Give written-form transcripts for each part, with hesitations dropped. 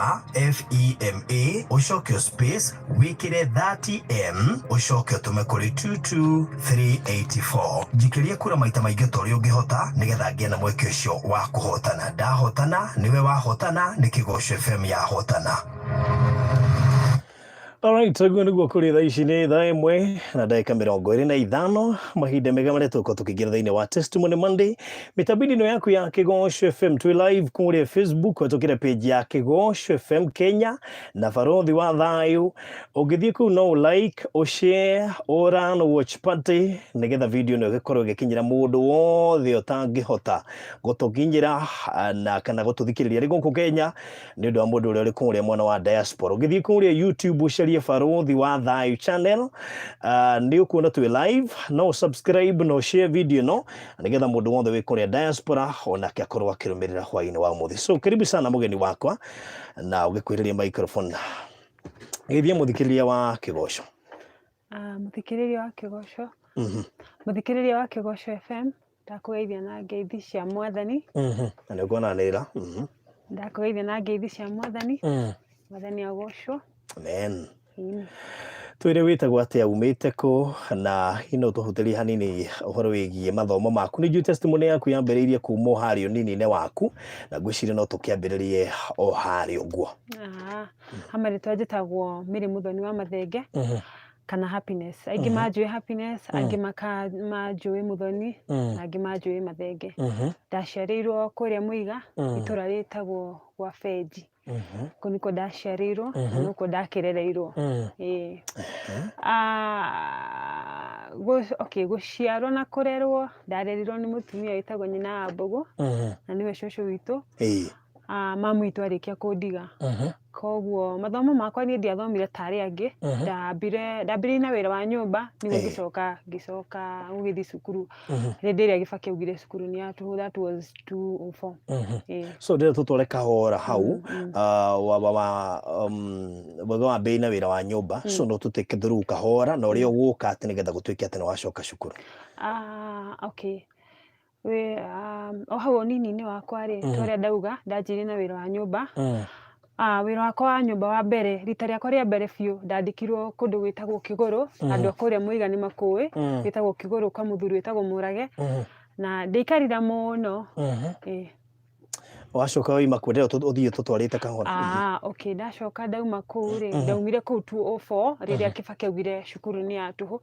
star FEMA ucoke space wikire 30M ucoke utume kuri 22384 jikirie kura maita maingi tori ungihota nigetha ngie na mweke ucio wa kuhotana. Ndahotana niwe wahotana, ni Kigosho FM yahotana. Alright, guo niguo kuri thaa ici ni thaa imwe na ndagika 25 mahinda mega maria tuko tukigira thiini wa Testimony Monday. Mitabidi no yaku ya Kigosho FM twi live kuri Facebook, tukire page ya Kigosho FM Kenya na Farothi wa Thayu. Ugithie ku no like, o share, o run, watch party nigetha video no gikorwo gikinyira mundu wothe utangihota gutukinyira na kana gututhikiriria ri guku Kenya ni undu wa mundu uria uri kuria mwana wa diaspora. Ugithie kuri YouTube ucarie Farothi wa Thayu channel, ni ukuona twi live, no subscribe, no share video no nigetha mundu wothe wi kuria diaspora onake akorwo akirumirira hwaini wa muthi. So karibu sana mugeni wakwa na ugikwiriria microphone githie muthikiriria wa Kigosho. Muthikiriria wa Kigosho. Muthikiriria wa Kigosho FM ndakugeithia na ngeithi cia Mwathani. Na ngona nira. Ndakugeithia na ngeithi cia Mwathani. Mwathani agocwo. Amen. Twire witagwo atia umite ku na ino tuhutiria hanini uhoro wigie mathomo maku. Ni testimony yaku yambiriirie kuma hario nini ne waku na gwicire no tukiambiririe o hario guo. Hamari twajitagwo Miri Muthoni wa Mathenge. Kana Happiness. Aingi majue Happiness, aingi majue Muthoni, aingi majue Mathenge. Ndaciarirwo kuria Muiga, itura ritagwo gwa Feji. Kuniko ndaciarirwo, nuko ndakirereirwo. Guciarwo na kurerwo, ndarerirwo ni mutumia witagwo nyina wa Mbogo, na niwe cucu witu. Mamu itu arikia kundiga. Koguo mathomo makwa ni ndiathomire tari angi, ndambire na wira wa nyumba nigo gicoka ugithi cukuru. Rindi iria gibaki ugire cukuru ni atu, that was 204. So ndira tutware kahora hau wa bei na wira wa nyumba. So no tuteke through kahora na uria uguka ati nigetha gutwike ati ni wacoka cukuru. Okay. We hau nini wakwa ri twaria ndauga ndanjire na wira wa nyumba. Wira wakwa wa nyumba wa mbere rita riakwa ria mbere biu ndandikirwo kundu gwitagwo Kiguru. Andu akuria Muiga ni makui gwitagwo Kiguru kwa muthuri witagwo Murage, na ndikarira muno. Wacoka waima ku ndero uthie tutwarite kahora. Okay, ndacoka ndauma ku ri ndaumire ku 204 riria Kibaki augire cukuru ni atuhu.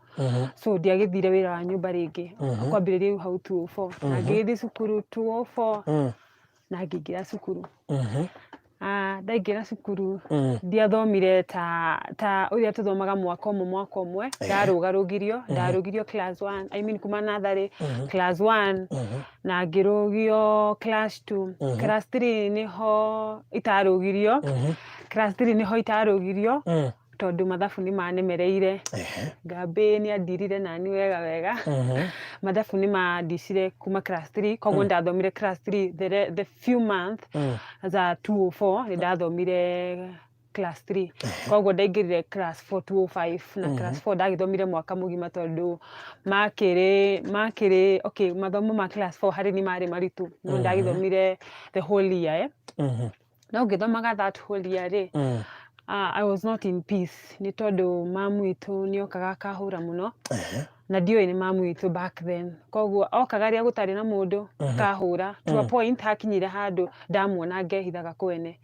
So ndiagithire wira wa nyumba ringi kwambiriria hau 204 na ngithi cukuru 204 na ngingira cukuru. Ndaingira cukuru ndiathomire ta uria tuthomaga mwaka umwe. Ndarugirio class 1, I mean kuma natharĩ class 1 na ngirugio class 2. Class 3 niho itarugirio. Class 3 niho itarugirio tondu mathabu ni manemereire. Ngambe ni andirire na ni wega. Mathabu ni mandicire kuma class 3, koguo ndathomire class 3 the few months za 204 ni ndathomire class 3. Koguo ndaingirire class 4 205 na class 4 ndagithomire mwaka mugima tondu makiri okay, mathomo ma class 4 hari ni mari maritu no ndagithomire the whole year. Na ngithomaga that whole year ri I was not in peace. Ni tondu mamu itu ni okaga kahura muno. Na dio ni mamu itu back then. Koguo okaga ria gutari na mundu kahura. To a point hakinyire handu ndamuona ngehithaga kwene.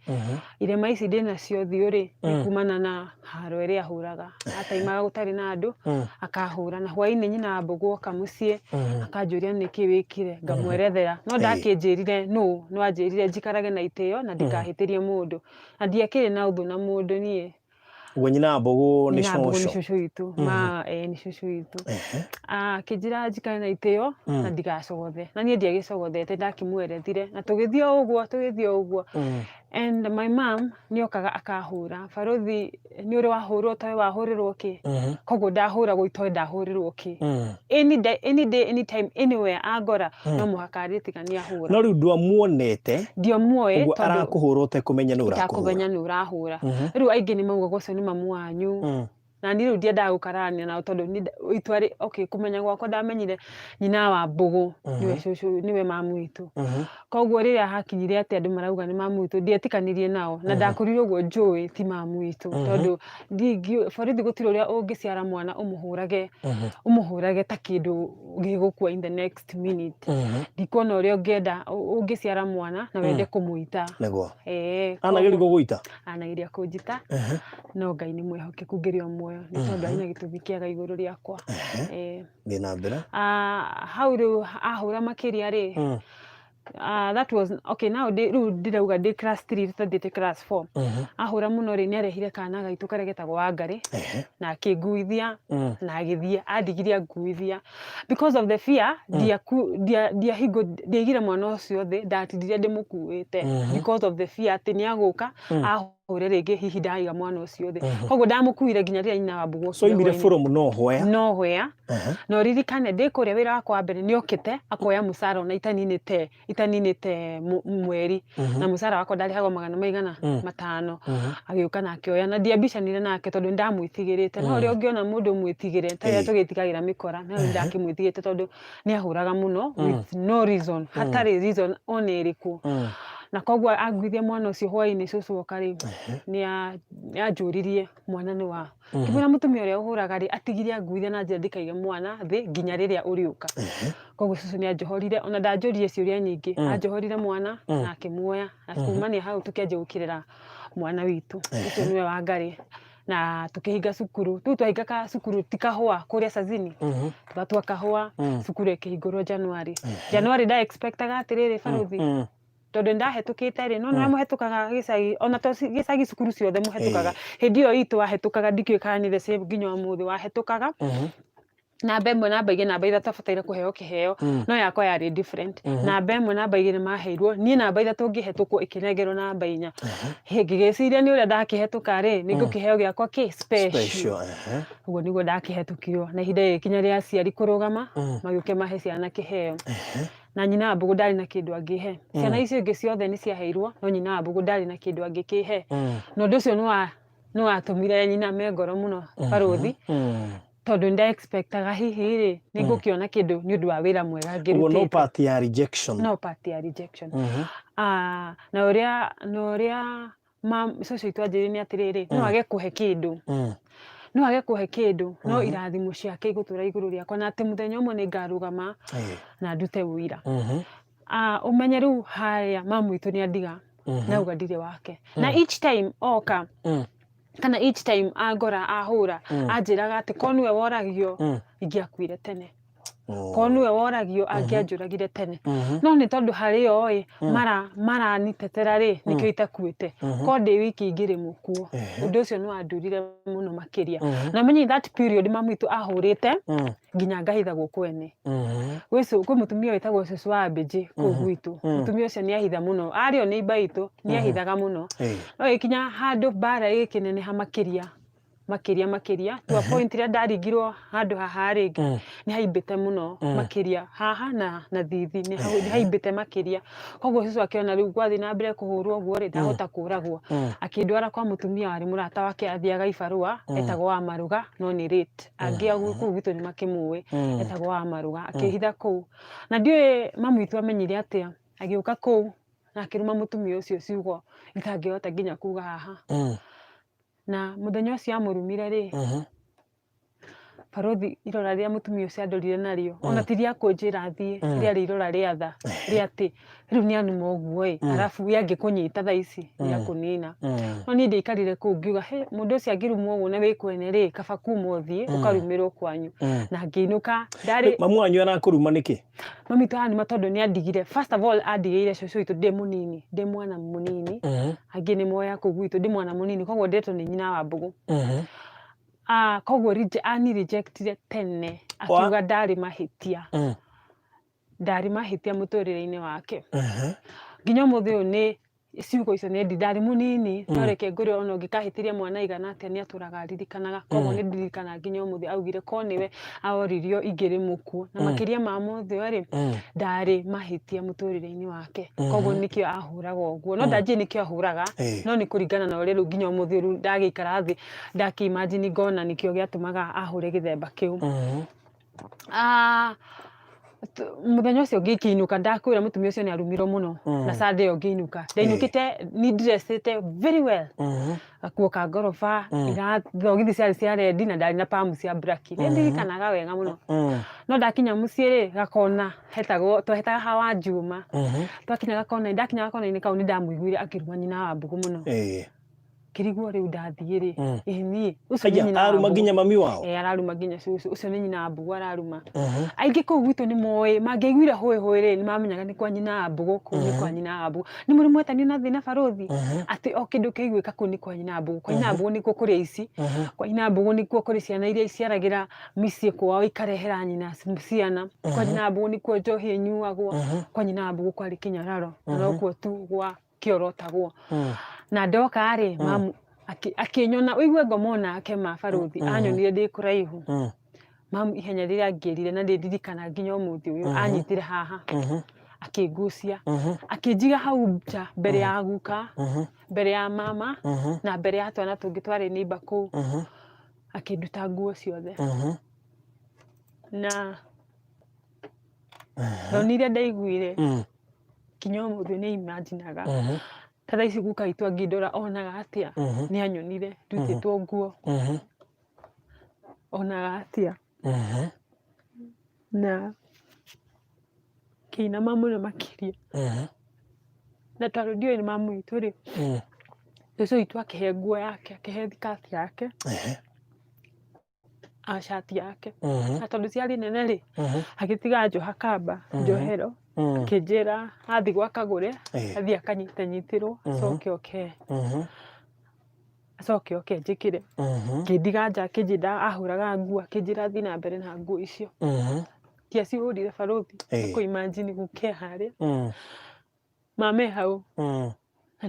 Irema ici ndina cio thiuri ni kumana na haro iria ahuraga. Ataimaga gutari na andu akahura. Na hwaini nyina wa Mbogo oka mucie akanjuria niki wikire, ngamwerethera. No ndakinjirire no anjirire njikarage na itio na ndikahitirie mundu. Na ndiakire na uthu na mundu nie. Nyina wa Mbogo ni cucu witu. Ni cucu witu. Kijira njikare na itio na ndigacogothe. Na nie ndiagicogothete ndakimwerethire. Na tugithio uguo. And my mom ni okaga akahura. Farothi ni uri wahurwo toy wahurirwo ki. Koguo ndahuragwo itoy ndahurirwo ki. Any day anytime anywhere agora no muhaka aritigania ahura. No riu ndwamuonete. Ndio muoe tondu arakuhura ute kumenya ni urakura. Kumenya ni urahura. Riu aingi ni mauga gocio ni mamu wanyu. na niĩ rĩu ndiendaga gũkararania nao tondũ itwarĩ okay kũmenya gwakwa ndamenyire nyina wa Mbũgũ niwe cũcũ niwe mamu witũ koguo rĩrĩa hakinyire atĩ andũ marauga nĩ mamu witũ ndietĩkanirie nao na ndakũrire ũguo njũĩ ti mamu witũ tondũ borithi gũtirĩ ũrĩa ũngĩciara mwana ũmũhũrage ta kĩndũ gĩgũkua in the next minute ndikuona ũrĩa ũngĩciara mwana na wende kũmũita nĩguo anageria gũgũita anageria kũnjita no Ngai nĩ mwĩhokeku ngĩrĩ o muoyo nĩ tondũ arĩ na gĩtũmi kĩega igũrũ rĩakwa thiĩ na mbere hau rĩu ahũra makĩria rĩ that was okay now rĩu ndĩrauga ndĩ class 3 tũthiĩte class 4 ahũra mũno rĩ nĩarehire kana gaitũ karĩa getagwo Wangari na akĩnguithia na agĩthiĩ andigiria nguithia because of the fear ndiagire mwana ũcio thĩ ndatindire ndĩmũkuĩte because of the fear atĩ nĩagũka ahũre rĩngĩ hihi ndaiga mwana ũcio thĩ koguo ndamũkuire nginya rĩrĩa nyina wa Mbũgũ so imire from no hwea no ririkane ndĩ kũrĩa wĩra wakwa wa mbere nĩokĩte akoya mũcara ona itaninĩte mweri na mũcara wakwa ndarĩhagwo 500 agĩũka na akĩoya na ndiambicanire nake tondũ ndamwĩtigĩrĩte no ũrĩa ũngĩona mũndũ mwĩtigĩre ta rĩrĩa tũgĩtigagĩra mĩkora no ndakĩmwĩtigĩrĩte tondũ nĩahũraga mũno with no reason hatarĩ reason ona ĩrĩkũ na koguo anguithia mwana ũcio hwainĩ cũcũ oka rĩ nĩanjũririe mwana nĩ wa kĩmwĩra mũtumia ũrĩa ũhũraga rĩ atigire anguithia na njĩra ndikaige mwana thĩ nginya rĩrĩa ũrĩũka koguo cũcũ nĩanjohorire ona ndanjũririe ciũria nyingĩ anjohorire mwana na akĩmuoya na kumania hau tũkĩanjia gũkĩrĩra mwana witũ ũcio nĩwe Wangari na tukihinga cukuru tu twahingaga cukuru ti Kahũa kũrĩa Cazini twatua Kahũa cukuru ĩkĩhingũrwo January nda expectaga atĩrĩrĩ baruthi tondũ ndahetũkĩte rĩ no mũhetũkaga gĩcagi ona to gĩcagi cukuru ciothe mũhetũkaga hĩndĩ ĩyo itũ wahetũkaga ndikĩũĩ kana nĩ the same nginya ũmũthĩ wahetũkaga namba ĩmwe namba igĩrĩ namba ithatũ abataire kũheo kĩheo no yakwa yarĩ different namba ĩmwe namba igĩrĩ maheirwo niĩ namba ithatũ ngĩhetũkwo ĩkĩnengerwo namba 4 ngĩgĩciria nĩ ũrĩa ndakĩhetũka rĩ nĩ ngũkĩheo gĩakwa kĩ special ũguo nĩguo ndakĩhetũkirwo na ihinda rĩkinya rĩa aciari kũrũgama magĩũke mahe ciana kĩheo na nyina wa Mbũgũ ndarĩ na kĩndũ angĩhe ciana icio ingĩ ciothe nĩ ciaheirwo no nyina wa Mbũgũ ndarĩ na kĩndũ angĩkĩhe na ũndũ ũcio nĩ watũmire nyina mengoro mũno baruthi tondũ nda expectaga hihi rĩ nĩ ngũkĩona kĩndũ nĩ ũndũ wa wĩra mwega ngĩrutĩte no part ya rejection na ũrĩa cũcũ itũ anjĩrĩ nĩ atĩrĩrĩ no age kũhe kĩndũ no irathimo ciake igũtũra igũrũ rĩakwa na atĩ mũthenya ũmwe nĩ ngarũgama na ndute wĩira ũmenye rĩu harĩa mamu witũ nĩ andiga nauga ndirĩ wake na each time oka kana each time agora ahũra anjĩraga atĩ ko nĩwe woragio ingĩakuire tene ko nĩwe woragio angĩanjũragire tene no nĩ tondũ harĩ o maranitetera rĩ nĩkĩo itakuĩte ko ndĩ wiki ingĩrĩ mũkuo ũndũ ũcio nĩ wandurire mũno makĩria na menye that period mamu witũ ahũrĩte nginya ngahithagwo kwene kwĩ mũtumia wĩtagwo cũcũ wa Mbĩnji kũu gwitũ mũtumia ũcio nĩ ahitha mũno arĩo nĩ iba itũ nĩ ahithaga mũno no gĩkinya handũ mbara ĩgĩkĩneneha makĩria to a point rĩa ndaringirwo handũ haha rĩngĩ nĩ haimbĩte mũno makĩria haha na thithi nĩ haimbĩte makĩria koguo cũcũ akĩona rĩu gwathi na mbere kũhũrwo ũguo rĩ ndahota kũragwo akĩndwara kwa mũtumia warĩ mũrata wake athiaga Ibarũa etagwo wa Maruga no nĩ rate angĩ kũu gwitũ nĩ makĩmũĩ etagwo wa Maruga akĩhitha kũu na ndiũĩ mamu witũ amenyire atĩa agĩũka kũu na akĩruma mũtumia ũcio ciugo itangĩhota nginya kuga haha na mũthenya ũcio amũrumire rĩ baruthi irora rĩa mũtumia ũcio andorire narĩo ona ti rĩa kũnjĩra thiĩ rĩarĩ irora rĩa tha rĩa atĩ rĩu nĩ anuma ũguo arabu angĩkũnyita thaa ici rĩa kũnina no niĩ ndaikarire kũu ngiuga mũndũ ũcio angĩrumwo ũguo na wĩkwene rĩ kaba kuma ũthiĩ ũkarumĩrwo kwanyu na ngĩinũka ndarĩ mamu wanyu arakũruma nĩkĩ mami tũ anima tondũ nĩ andigire first of all andigĩire cũcũ witũ ndĩ mũnini ndĩ mwana mũnini angĩ nĩ moya kũu gwitũ ndĩ mwana mũnini koguo ndetwo nĩ nyina wa Mbũgũ koguo anirejectire tene akiuga ndarĩ mahĩtia mũtũrĩre-inĩ wake nginya ũmũthĩ ũyũ ciugo icio nĩ ndari munini toreke ngũrĩ ona ũngĩkahĩtĩria mwana igana atĩa nĩ atũraga aririkanaga koguo nĩ ndirikana nginya ũmũthĩ augire ko nĩwe aworirio ingĩrĩ mũkuo na makĩria ma mothe rĩ ndarĩ mahĩtia mũtũrĩre-inĩ wake koguo nĩkĩo ahũraga ũguo no ndanjĩ nĩkĩo ahũraga no nĩ kũringana na ũrĩa rĩu nginya ũmũthĩ rĩu ndagĩikara thĩ ndakĩ-imagine ngona nĩkĩo gĩatũmaga ahũre gĩthemba kĩu. Mũthenya ũcio ngĩkĩinũka ndakwĩra mũtumia ũcio nĩ arumirwo mũno na Sunday ĩyo ngĩinũka ndainũkĩte nĩ dressete very well gakuo ka ngoroba thogithi ciarĩ cia red na ndarĩ na pam cia black nĩndirikanaga wega mũno no ndakinya mũciĩ rĩ gakona twahetaga hawa Juma twakinya gakona ndakinya gakona-inĩ kau nĩ ndamũiguire akĩruma nyina wa Mbũgũ mũno kĩrigwo rĩu ndathiĩ rĩ niĩ ũcio nĩ nyina aruma nginya mami wao araruma nginya cucu ũcio nĩ nyina wa Mbũgũ araruma aingĩ kũu gwitũ nĩ moĩ mangĩaiguire hũĩ rĩ nĩ mamenyaga nĩ kwa nyina wa Mbũgũ kũu nĩ kwa nyina wa Mbũgũ nĩ mũrĩ mwetanio na thĩ na barothi atĩ o kĩndũ kĩiguĩka kũu nĩ kwa nyina wa Mbũgũ kwa nyina wa Mbũgũ nĩkuo kũrĩ aici kwa nyina wa Mbũgũ nĩkuo kũrĩ ciana iria iciaragĩra mĩciĩ kwao ikarehera nyina ciana kwa nyina wa Mbũgũ nĩkuo njohi ĩnyuagwo kwa nyina wa Mbũgũ kwarĩ kĩnyararo na nokuo tu gwa kĩorotagwo na ndoka rĩ mamu akĩnyona ũigue ngoma onake ma barothi anyonire ndĩ kũraihu mamu ihenya rĩrĩa angĩrire na ndirikana nginya ũmũthĩ ũyũ anyitire haha akĩngucia akĩnjiga hau nja mbere ya guka mbere ya mama na mbere ya twana tũngĩ twarĩ neighbor kũu akĩnduta nguo ciothe na ndonire ndaiguire kinya ũmũthĩ nĩ imaginaga ta thaa ici guka witũ angĩndora onaga atĩa nĩ anyonire ndutĩtwo nguo onaga atĩa na kĩinama mũno makĩria na tondũ ndiũĩ nĩ mamu witũ rĩ cũcũ witũ akĩhe nguo yake akĩhe thikati yake shati yake na tondũ ciarĩ nene rĩ agĩtiga njoha kamba njohero akĩnjĩra athiĩ gwa Kagũre athiĩ akanyitanyitĩrwo acoke oke njĩkĩre ngĩndiga nja akĩnjĩra ahũraga nguo akĩnjĩra thiĩ na mbere na nguo icio ndiacihũrire barothi kũ-imagine gũkĩa harĩa mame hau na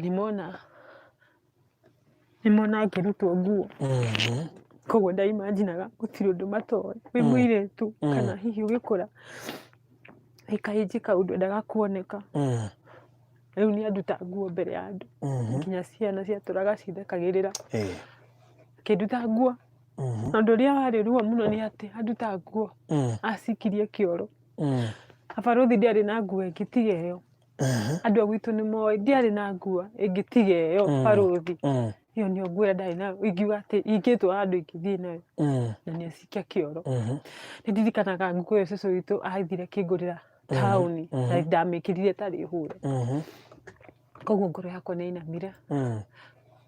nĩmona ngĩrutwo nguo koguo ndaimaginaga gũtirĩ ũndũ matoĩ wĩ mũirĩtu kana hihi ũgĩkũra ĩkahinji kau ndwendaga kuoneka rĩu nĩ anduta nguo mbere ya andũ nginya ciana ciatũraga cithekagĩrĩra akĩnduta nguo na ũndũ ũrĩa warĩ ruo mũno nĩ atĩ anduta nguo acikirie kĩoro barothi ndiarĩ na nguo ĩngĩ tiga ĩyo andũ a gwitũ nĩ moĩ ndiarĩ na nguo ĩngĩ tiga ĩyo barothi ĩyo nĩyo nguo ĩrĩa ndarĩ nayo ingiuga atĩ ingĩtwara andũ ingĩthiĩ nayo na nĩ acikia kĩoro nĩ ndirikanaga nguo ĩyo cũcũ witũ athire akĩngũrĩra taũni na ndamĩkĩrire tarĩ hũre koguo ngoro yakwa nĩ ainamire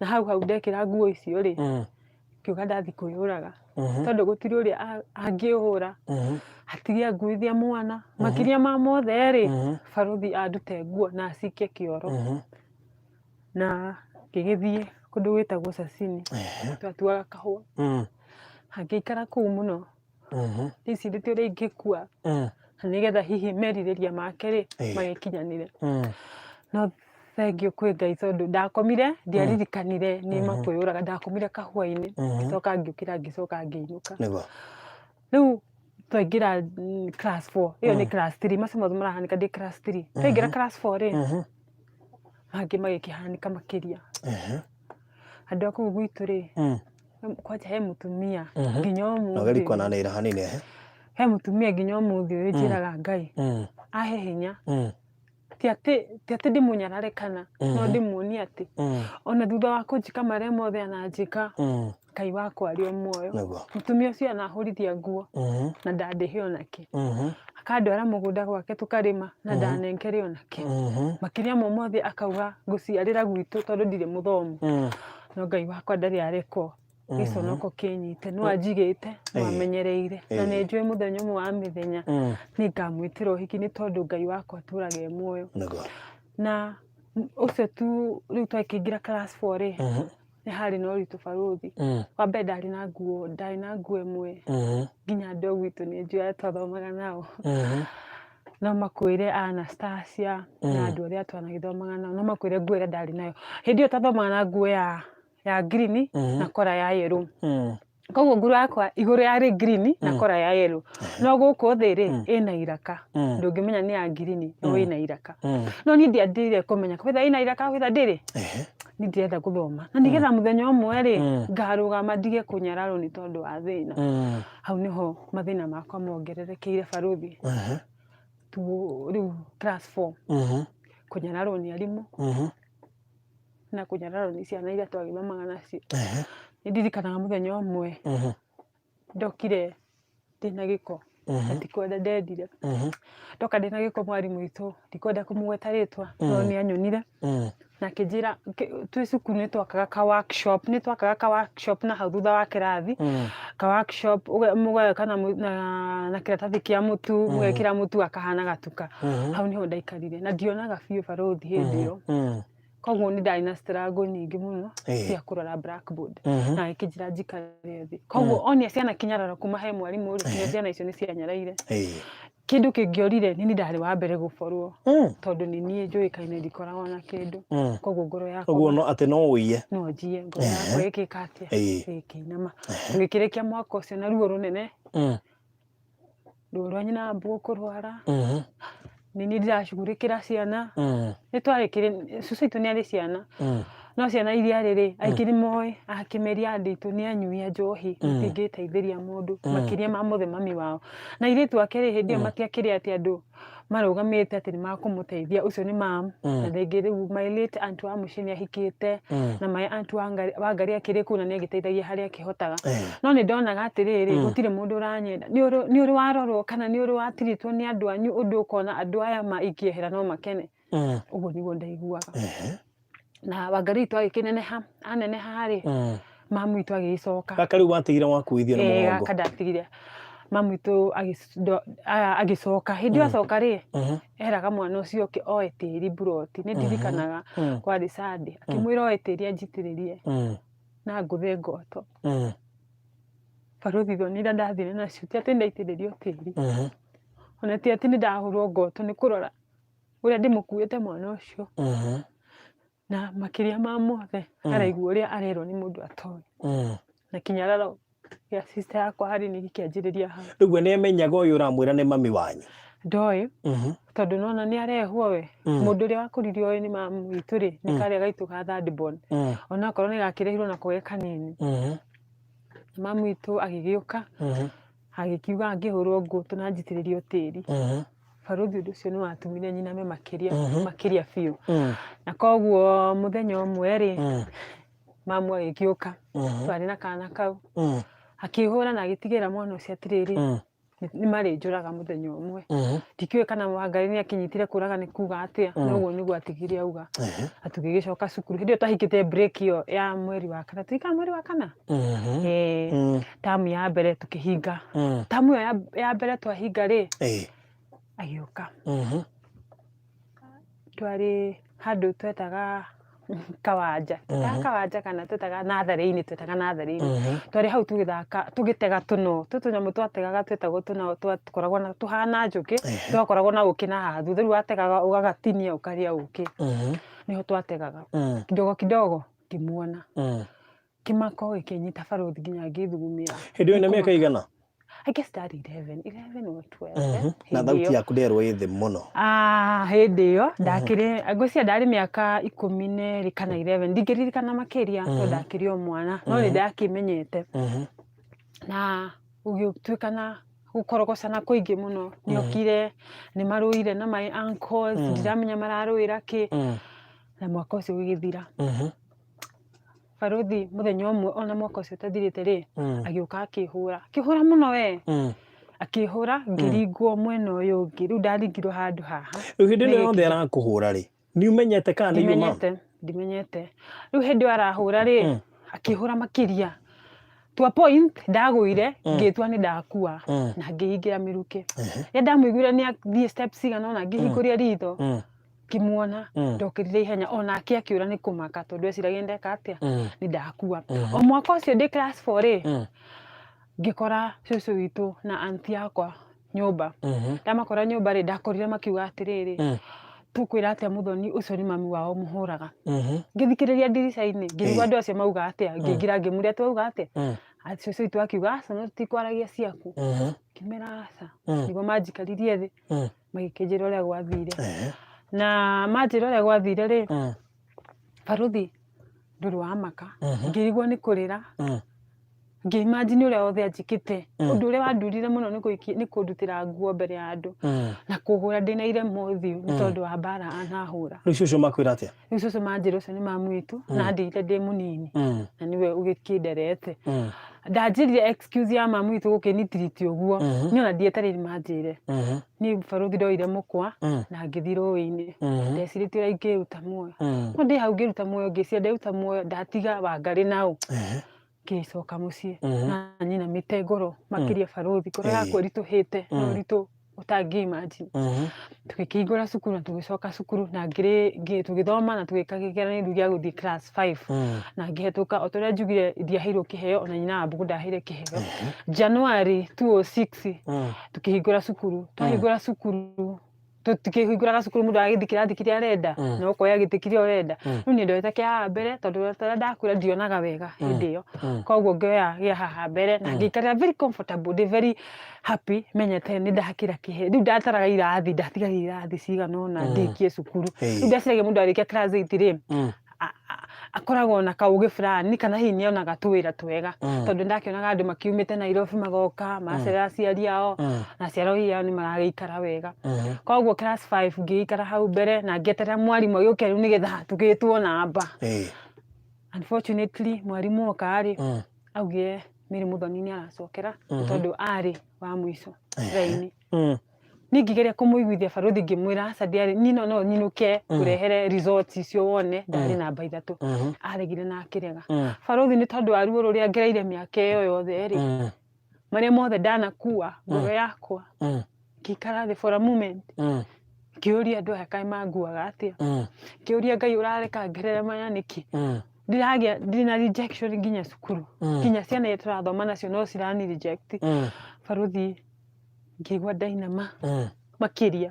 na hau ndekĩra nguo icio rĩ kiuga ndathi kwĩyũraga tondũ gũtirĩ ũrĩa angĩhũra hatirĩ anguithia mwana makĩria ma mothe rĩ barothi andute nguo na acikie kĩoro na ngĩgĩthiĩ kũndũ gwĩtagwo Cacini twatuaga kahũa hangĩikara kũu mũno ndĩcirĩtie ũrĩa ingĩkua na nĩgetha hihi merirĩria make rĩ magĩkinyanire no thengiũ kwĩ Ngai tondũ ndakomire ndiaririkanire nĩ makwĩyũraga ndakomire kahũa-inĩ ngĩcoka ngĩũkĩra ngĩcoka ngĩinũka rĩu twaingĩra class 4 ĩyo nĩ class 3 macio mothe marahanĩka ndĩ class 3 twaingĩra class 4 rĩ mangĩ magĩkĩhanĩka makĩria andũ a kũu gwitũ rĩ kwanja he mũtumia nginya ũmũthĩ he mũtumia nginya ũmũthĩ ũyũ njĩraga Ngai ahe hinya ti atĩ ndĩmũnyarare kana no ndĩmuonie atĩ ona thutha wa kũnjĩka marĩa mothe ananjĩka Ngai wakwa arĩ o muoyo mũtumia ũcio anahũrithia nguo na ndandĩhe onakĩ akandwara mũgũnda gwake tũkarĩma na ndanengere onakĩ makĩria mo mothe akauga ngũciarĩra gwitũ tondũ ndirĩ mũthomu no Ngai wakwa ndarĩ areko gĩconoko kĩnyite no anjigĩte no amenyereire na nĩ njũĩ mũthenya ũmwe wa mĩthenya nĩ ngamwĩtĩra ũhiki nĩ tondũ Ngai wakwa atũraga e muoyo na ũcio tu rĩu twakĩingĩra class 4 rĩ nĩ harĩ na ũritũ barothi wa mbere ndarĩ na nguo ĩmwe nginya andũ a gwitũ nĩ njũĩ arĩa twathomaga nao no makwire Anastasia na andũ arĩa twanagĩthomaga nao, no makwire nguo ĩrĩa ndarĩ nayo hĩndĩ ĩyo tathomaga na nguo ya green na kora ya yellow. Koguo nguo yakwa igũrũ yarĩ green na kora ya yellow, no gũkũ thĩ rĩ ĩna iraka, ndũngĩmenya nĩ ya green no ĩna iraka. No niĩ ndiendire kũmenya whether ĩna iraka whether ndĩrĩ, niĩ ndirenda gũthoma na nĩgetha mũthenya ũmwe rĩ ngarũgama ndige kũnyararwo nĩ tondũ wa thĩna. Hau nĩho mathĩna makwa mongererekeire Baruthi. Rĩu class 4 kũnyararwo nĩ arimũ na kũnyararwo nĩ ciana iria twagĩthomaga nacio. Nĩ ndirikanaga mũthenya ũmwe ndokire ndĩna gĩko, ndikwenda ndendire, ndoka ndĩna gĩko mwarimũ witũ ndikwenda kũmũgweta rĩtwa no nĩ anyonire na akĩnjĩra twĩ cukuru nĩ twakaga ka workshop na hau thutha wa kĩrathi, ka workshop mũgeka na kĩratathi kĩa mũtu, mũgekĩra mũtu akahana gatuka. Hau nĩho ndaikarire na ndionaga biũ Baruthi hĩndĩ ĩyo. Koguo nĩ ndarĩ na struggle nyingĩ mũno cia kũrora blackboard na akĩnjĩra njikare thĩ. Koguo onia ciana kĩnyararo kuma he mwarimũ rĩ, ciana icio nĩ cianyaraire. Kĩndũ kĩngĩorire nĩ ndarĩ wa mbere gũborwo tondũ nĩ niĩ njũĩkaine ndikoragwo na kĩndũ. Koguo ngoro yakwa Koguo no atĩ no ũiye no njiye ngoro yakwa ĩkĩka atĩa ĩkĩinama. Tũgĩkĩrĩkia mwaka ũcio na ruo rũnene, ruo rwa nyina wambũ kũrwara, nĩ niĩ ndiracugurĩkĩra ciana. Nĩ twarĩkĩire cucu witũ nĩ arĩ ciana no ciana iria rĩrĩ aingĩ nĩ moĩ akĩmeria nditũ nĩ anyuia njohi matingĩteithĩria mũndũ makĩria ma mũthe mami wao, na airĩtu ake rĩ hĩndĩ ĩyo matiakĩrĩ atĩ andũ marũgamĩte atĩ nĩ makũmũteithia. Ũcio nĩ mam na rĩngĩ rĩu my late aunt wa mũciĩ nĩ ahikĩte na my aunt Wangari akĩrĩ kũu na nĩ agĩteithagia harĩa akĩhotaga. No nĩ ndonaga atĩrĩrĩ gũtirĩ mũndũ ũranyenda, nĩ ũrĩ warorwo kana nĩ ũrĩ watiritwo nĩ andũ anyu ũndũ ũkona andũ aya ingĩehera no makene. Ũguo nĩguo ndaiguaga. Na Wangari witũ agĩkĩneneha aneneha rĩ mamu witũ agĩcoka. Gaka rĩu watigire wakuithio na mũgongo? Gaka ndatigire. Mamu witũ agĩcoka. Hĩndĩ ĩyo acoka rĩ eraga mwana ũcio oe tĩri buroti. Nĩ ndirikanaga kwarĩ Sunday akĩmwĩra oe tĩri anjitĩrĩrie na ngũthe ngoto. Baruthi thoni iria ndathire nacio ti atĩ ndaitĩrĩrio tĩri, ona ti atĩ nĩ ndahũrwo ngoto, nĩ kũrora ũrĩa ndĩmũkuĩte mwana ũcio na makĩria ma mothe araigua ũrĩa arerwo nĩ mũndũ atoĩ na kĩnyararo gĩa sister yakwa harĩ nĩ gĩkĩanjĩrĩria hau. Rĩu nĩ amenyaga ũyũ ũramwĩra nĩ mami wanyu? Ndoĩ tondũ nona nĩ arehwo we mũndũ ũrĩa wakũririo oĩ nĩ mamu witũ rĩ nĩ karĩa gaitũ ga third born, ona okorwo nĩ gakĩrehirwo nako ge kanini. Mamu witũ agĩgĩũka agĩkiuga angĩhũrwo ngũtũ na njitĩrĩrio tĩri. Baruthi ũndũ ũcio nĩ watumire nyiname makĩria biũ. Na koguo mũthenya ũmwe rĩ mamu agĩgĩũka twarĩ na kana kau akĩhũra na agĩtigĩra mwana ũcio atĩrĩrĩ nĩ marĩnjũraga mũthenya ũmwe. Ndikĩũĩ kana Wangari nĩ akinyitire kũraga nĩ kuga atĩa no ũguo nĩguo atigire auga. Tũgĩgĩcoka cukuru hĩndĩ ĩyo twahingĩte break ĩyo ya mweri wa kana, tũhikaga mweri wa kana tamu ya mbere tũkĩhinga. Tamu ĩyo ya mbere twahinga rĩ agĩũka. Twarĩ handũ twetaga Kawanja, Kawanja kana twetaga natharĩ-inĩ, twarĩ hau tũgĩthaka tũgĩtega tũno, tũnyamũ twategaga twetagwo tũno twakoragwo na tũhana njũkĩ, twakoragwo na ũkĩ na haha thutha, rĩu wategaga ũgagatinia ũkarĩa ũkĩ, nĩho twategaga. Kidogo ngĩmuona kĩmako gĩkĩnyita Baruthi nginya ngĩthugumĩra. Hĩndĩ ĩyo nĩ mĩaka igana? I guess ndarĩ 11 or 12. Na thauti yaku ndĩerwo ĩ thĩ mũno? Hĩndĩ ĩyo ndakĩrĩ ngwĩciria ndarĩ mĩaka 12 kana 11, ndingĩririkana makĩria tondũ ndakĩrĩ o mwana no nĩ ndakĩmenyete. Na gũgĩtuĩka na gũkorogocana kũingĩ mũno, nĩokire nĩ marũire na my uncles ndiramenya mararũĩra kĩ, na mwaka ũcio ũgĩthira. Baruthi mũthenya ũmwe ona mwaka ũcio ũtathirĩte rĩ agĩũka akĩhũra mũno we, akĩhũra ngĩringwo mwena ũyũ ũngĩ, rĩu ndaringirwo handũ haha. Rĩu hĩndĩ ĩyo yothe arakũhũra rĩ nĩ umenyete kana nĩ yuma? Ndimenyete. Rĩu hĩndĩ ĩyo arahũra rĩ akĩhũra makĩria to a point ndagũire ngĩtua nĩ ndakua na ngĩhingĩra mĩrukĩ. Rĩrĩa ndamũiguire nĩ athiĩ steps cigana ũna ngĩhingũria ritho ngĩmuona ndokĩrire ihenya, onake akĩũra nĩ kũmaka tondũ eciragia ndeka atĩa nĩ ndakua. O mwaka ũcio ndĩ class 4 rĩ ngĩkora cucu witũ na aunti yakwa nyũmba ndamakora nyũmba rĩ ndakorire makiuga atĩrĩrĩ tukwĩra atĩa Muthoni ũcio nĩ mami wao mũhũraga ngĩthikĩrĩria ndirica-inĩ ngĩigua andũ acio mauga atĩa ngĩingĩra ngĩmũria twauga atĩa acio acio itu akiuga aca no tutikwaragia ciaku ngĩmera aca nĩguo manjikaririe thĩ magĩkĩnjĩra ũrĩa gwathire na manjĩra ũrĩa gwathire rĩ baruthi ndũrĩ wa maka ngĩrigwo nĩ kũrĩra ngĩimagine ũrĩa wothe anjĩkĩte ũndũ ũrĩa wandurire mũno nĩ kũndutĩra nguo mbere ya andũ na kũhũra ndĩna irema ũthiũ nĩ tondũ wa mbara anahũra rĩu cũcũ makwĩra atĩa rĩu cũcũ manjĩra ũcio nĩ mamu witũ na ndĩire ndĩ mũnini na nĩwe ũgĩkĩnderete ndanjĩrire excuse ya mamu witũ gũkĩnitiriti ũguo niĩ ona ndietereire manjĩre niĩ baruthi ndoire mũkwa na ngĩthiĩ rũĩ-inĩ ndecirĩtie ũrĩa ingĩruta muoyo no ndĩ hau ngĩruta muoyo ngĩciria ndĩruta muoyo ndatiga Wangarĩ naũ ngĩcoka mũciĩ na nyina mĩtengũro makĩria baruthi ngoro yakwa ĩritũhĩte no ũritũ ũtangĩ-imagine tũgĩkĩhingũra cukuru na tũgĩcoka cukuru na tũgĩthoma na tũgĩka kĩgeranio gĩa gũthiĩ class 5 na ngĩhetũka o ta ũrĩa njugire ndiaheirwo kĩheo ona nyina wa Mbũgũ ndaheire kĩheo January 2006 tũkĩhingũra cukuru twahingũra cukuru tukĩhingũraga cukuru mũndũ agĩthiĩ kĩrathi kĩrĩa arenda na ũkoya gĩtĩ kĩrĩa ũrenda rĩu niĩ ndoete kĩa haha mbere tondũ rĩrĩa ndakwĩra ndionaga wega hĩndĩ ĩyo koguo ngĩoya gĩa haha mbere na ngĩikarĩra very comfortable ndĩ very happy menyete nĩ ndakĩra kĩheo rĩu ndataraga irathi ndatigarire irathi cigana ũna ndĩkie cukuru rĩu ndeciragia mũndũ arĩkia class 8 rĩ akoragwo na kaũgĩ fulani kana hihi nĩonaga tũwĩra twega tondũ ndakĩonaga andũ makiumĩte Nairobi magoka macerera aciari ao na aciari ao nĩ maragĩikara wega koguo class 5 ngĩikara hau mbere na ngĩeterera mwarimũ agĩũke rĩu nĩgetha tũgĩtwo namba unfortunately mwarimũ oka rĩ augire Mary Muthoni nĩ aracokera tondũ arĩ wa mũico raini niĩ ngĩgeria kũmũiguithia baruthi ngĩmwĩra aca ndiarĩ niĩ no nyinũke kũrehere results icio wone ndarĩ namba 3 aregire na akĩrega baruthi nĩ tondũ wa ruo rũrĩa ngereire mĩaka ĩyo yothe rĩ marĩa mothe ndanakua ngoro yakwa ngĩikara thĩ for a moment ngĩũria andũ aya kaĩ manguaga atĩa ngĩũria Ngai ũrareka ngerere maya nĩkĩ ndĩragĩa ndĩ na rejection nginya cukuru nginya ciana iria tũrathoma nacio no cirani reject baruthi ngĩigua ndainama makĩria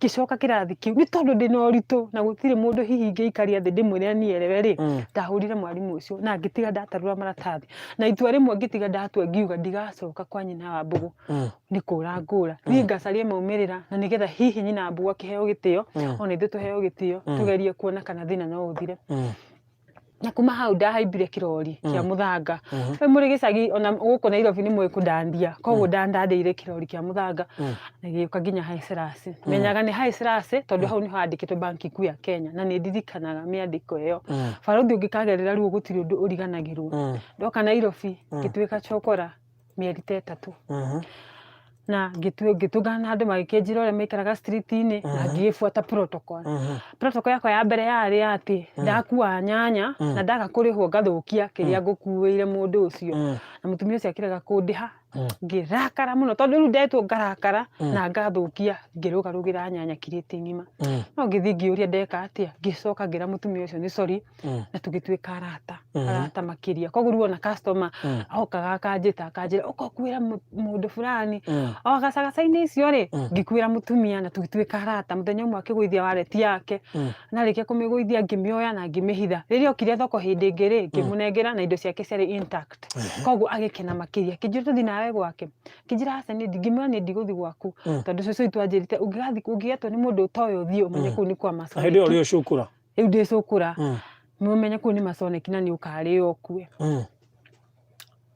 ngĩcoka kĩrathi kĩu nĩ tondũ ndĩna ũritũ na gũtirĩ mũndũ hihi ngĩikaria thĩ ndĩmwĩre anielewe rĩ ndahũrire mwarimũ ũcio na ngĩtiga ndatarũra maratathi na itua rĩmwe ngĩtiga ndatua ngiuga ndigacoka kwa nyina wa Mbũgũ nĩ kũra ngũra niĩ ngacaria maumĩrĩra na nĩgetha hihi nyina wa Mbũgũ akĩheo gĩtĩo ona ithuĩ tũheo gĩtĩo tũgerie kuona kana thĩna no ũthire na kuma hau ndahaimbire kĩrori kĩa mũthanga mũrĩ gĩcagi ona gũkũ Nairobi nĩ mwĩ kũndandia koguo ndandĩire kĩrori kĩa mũthanga na gĩũka nginya High Selassie menyaga nĩ High Selassie tondũ hau nĩho handĩkĩtwo Benki Kuu ya Kenya na nĩ ndirikanaga mĩandĩko ĩyo baruthi ũngĩkagerera ruo gũtirĩ ũndũ ũriganagĩrwo ndoka Nairobi ngĩtuĩka cokora mĩeri 3 na ngĩtũngana na andũ magĩkĩnjĩra ũrĩa maikaraga street-inĩ na ngĩbuata protocol yakwa ya mbere yarĩ atĩ ndakua nyanya na ndaga kũrĩhwo ngathũkia kĩrĩa ngũkuĩire mũndũ ũcio na mũtumia ũcio akĩrega kũndĩha ngĩrakara mũno tondũ rĩu ndetwo ngarakara na ngathũkia ngĩrũgarũgĩra nyanya kirĩti ng'ima no ngĩthiĩ ngĩũria ndeka atĩa ngĩcoka ngĩra mũtumia ũcio nĩ sorry na tũgĩtuĩka arata makĩria koguo rĩu ona customer ahokaga akanjĩra ũkokuĩra mũndũ fulani o gacagaca-inĩ icio rĩ ngĩkuĩra mũtumia na tũgĩtuĩka arata mũthenya ũmwe akĩgũithia wallet yake na rĩkia kũmĩgũithia ngĩmĩoya na ngĩmĩhitha rĩrĩa okire thoko hĩndĩ ĩngĩ rĩ ngĩmũnengera na indo ciake ciarĩ intact koguo agĩkena makĩria kĩnjĩra tũthiĩ nawe gwake kĩnjĩra aca nĩ ngĩmwĩra nĩ ndigũthiĩ gwaku tondũ cũcũ witũ anjĩrĩte ũngĩgetwo nĩ mũndũ ũtoĩ ũthiĩ ũmenye kũu nĩ kwa Masonic hĩndĩ ĩyo ũrĩ cukura rĩu ndĩ cukura ũmenye kũu nĩ Masonic na nĩ ũkarĩo ũkue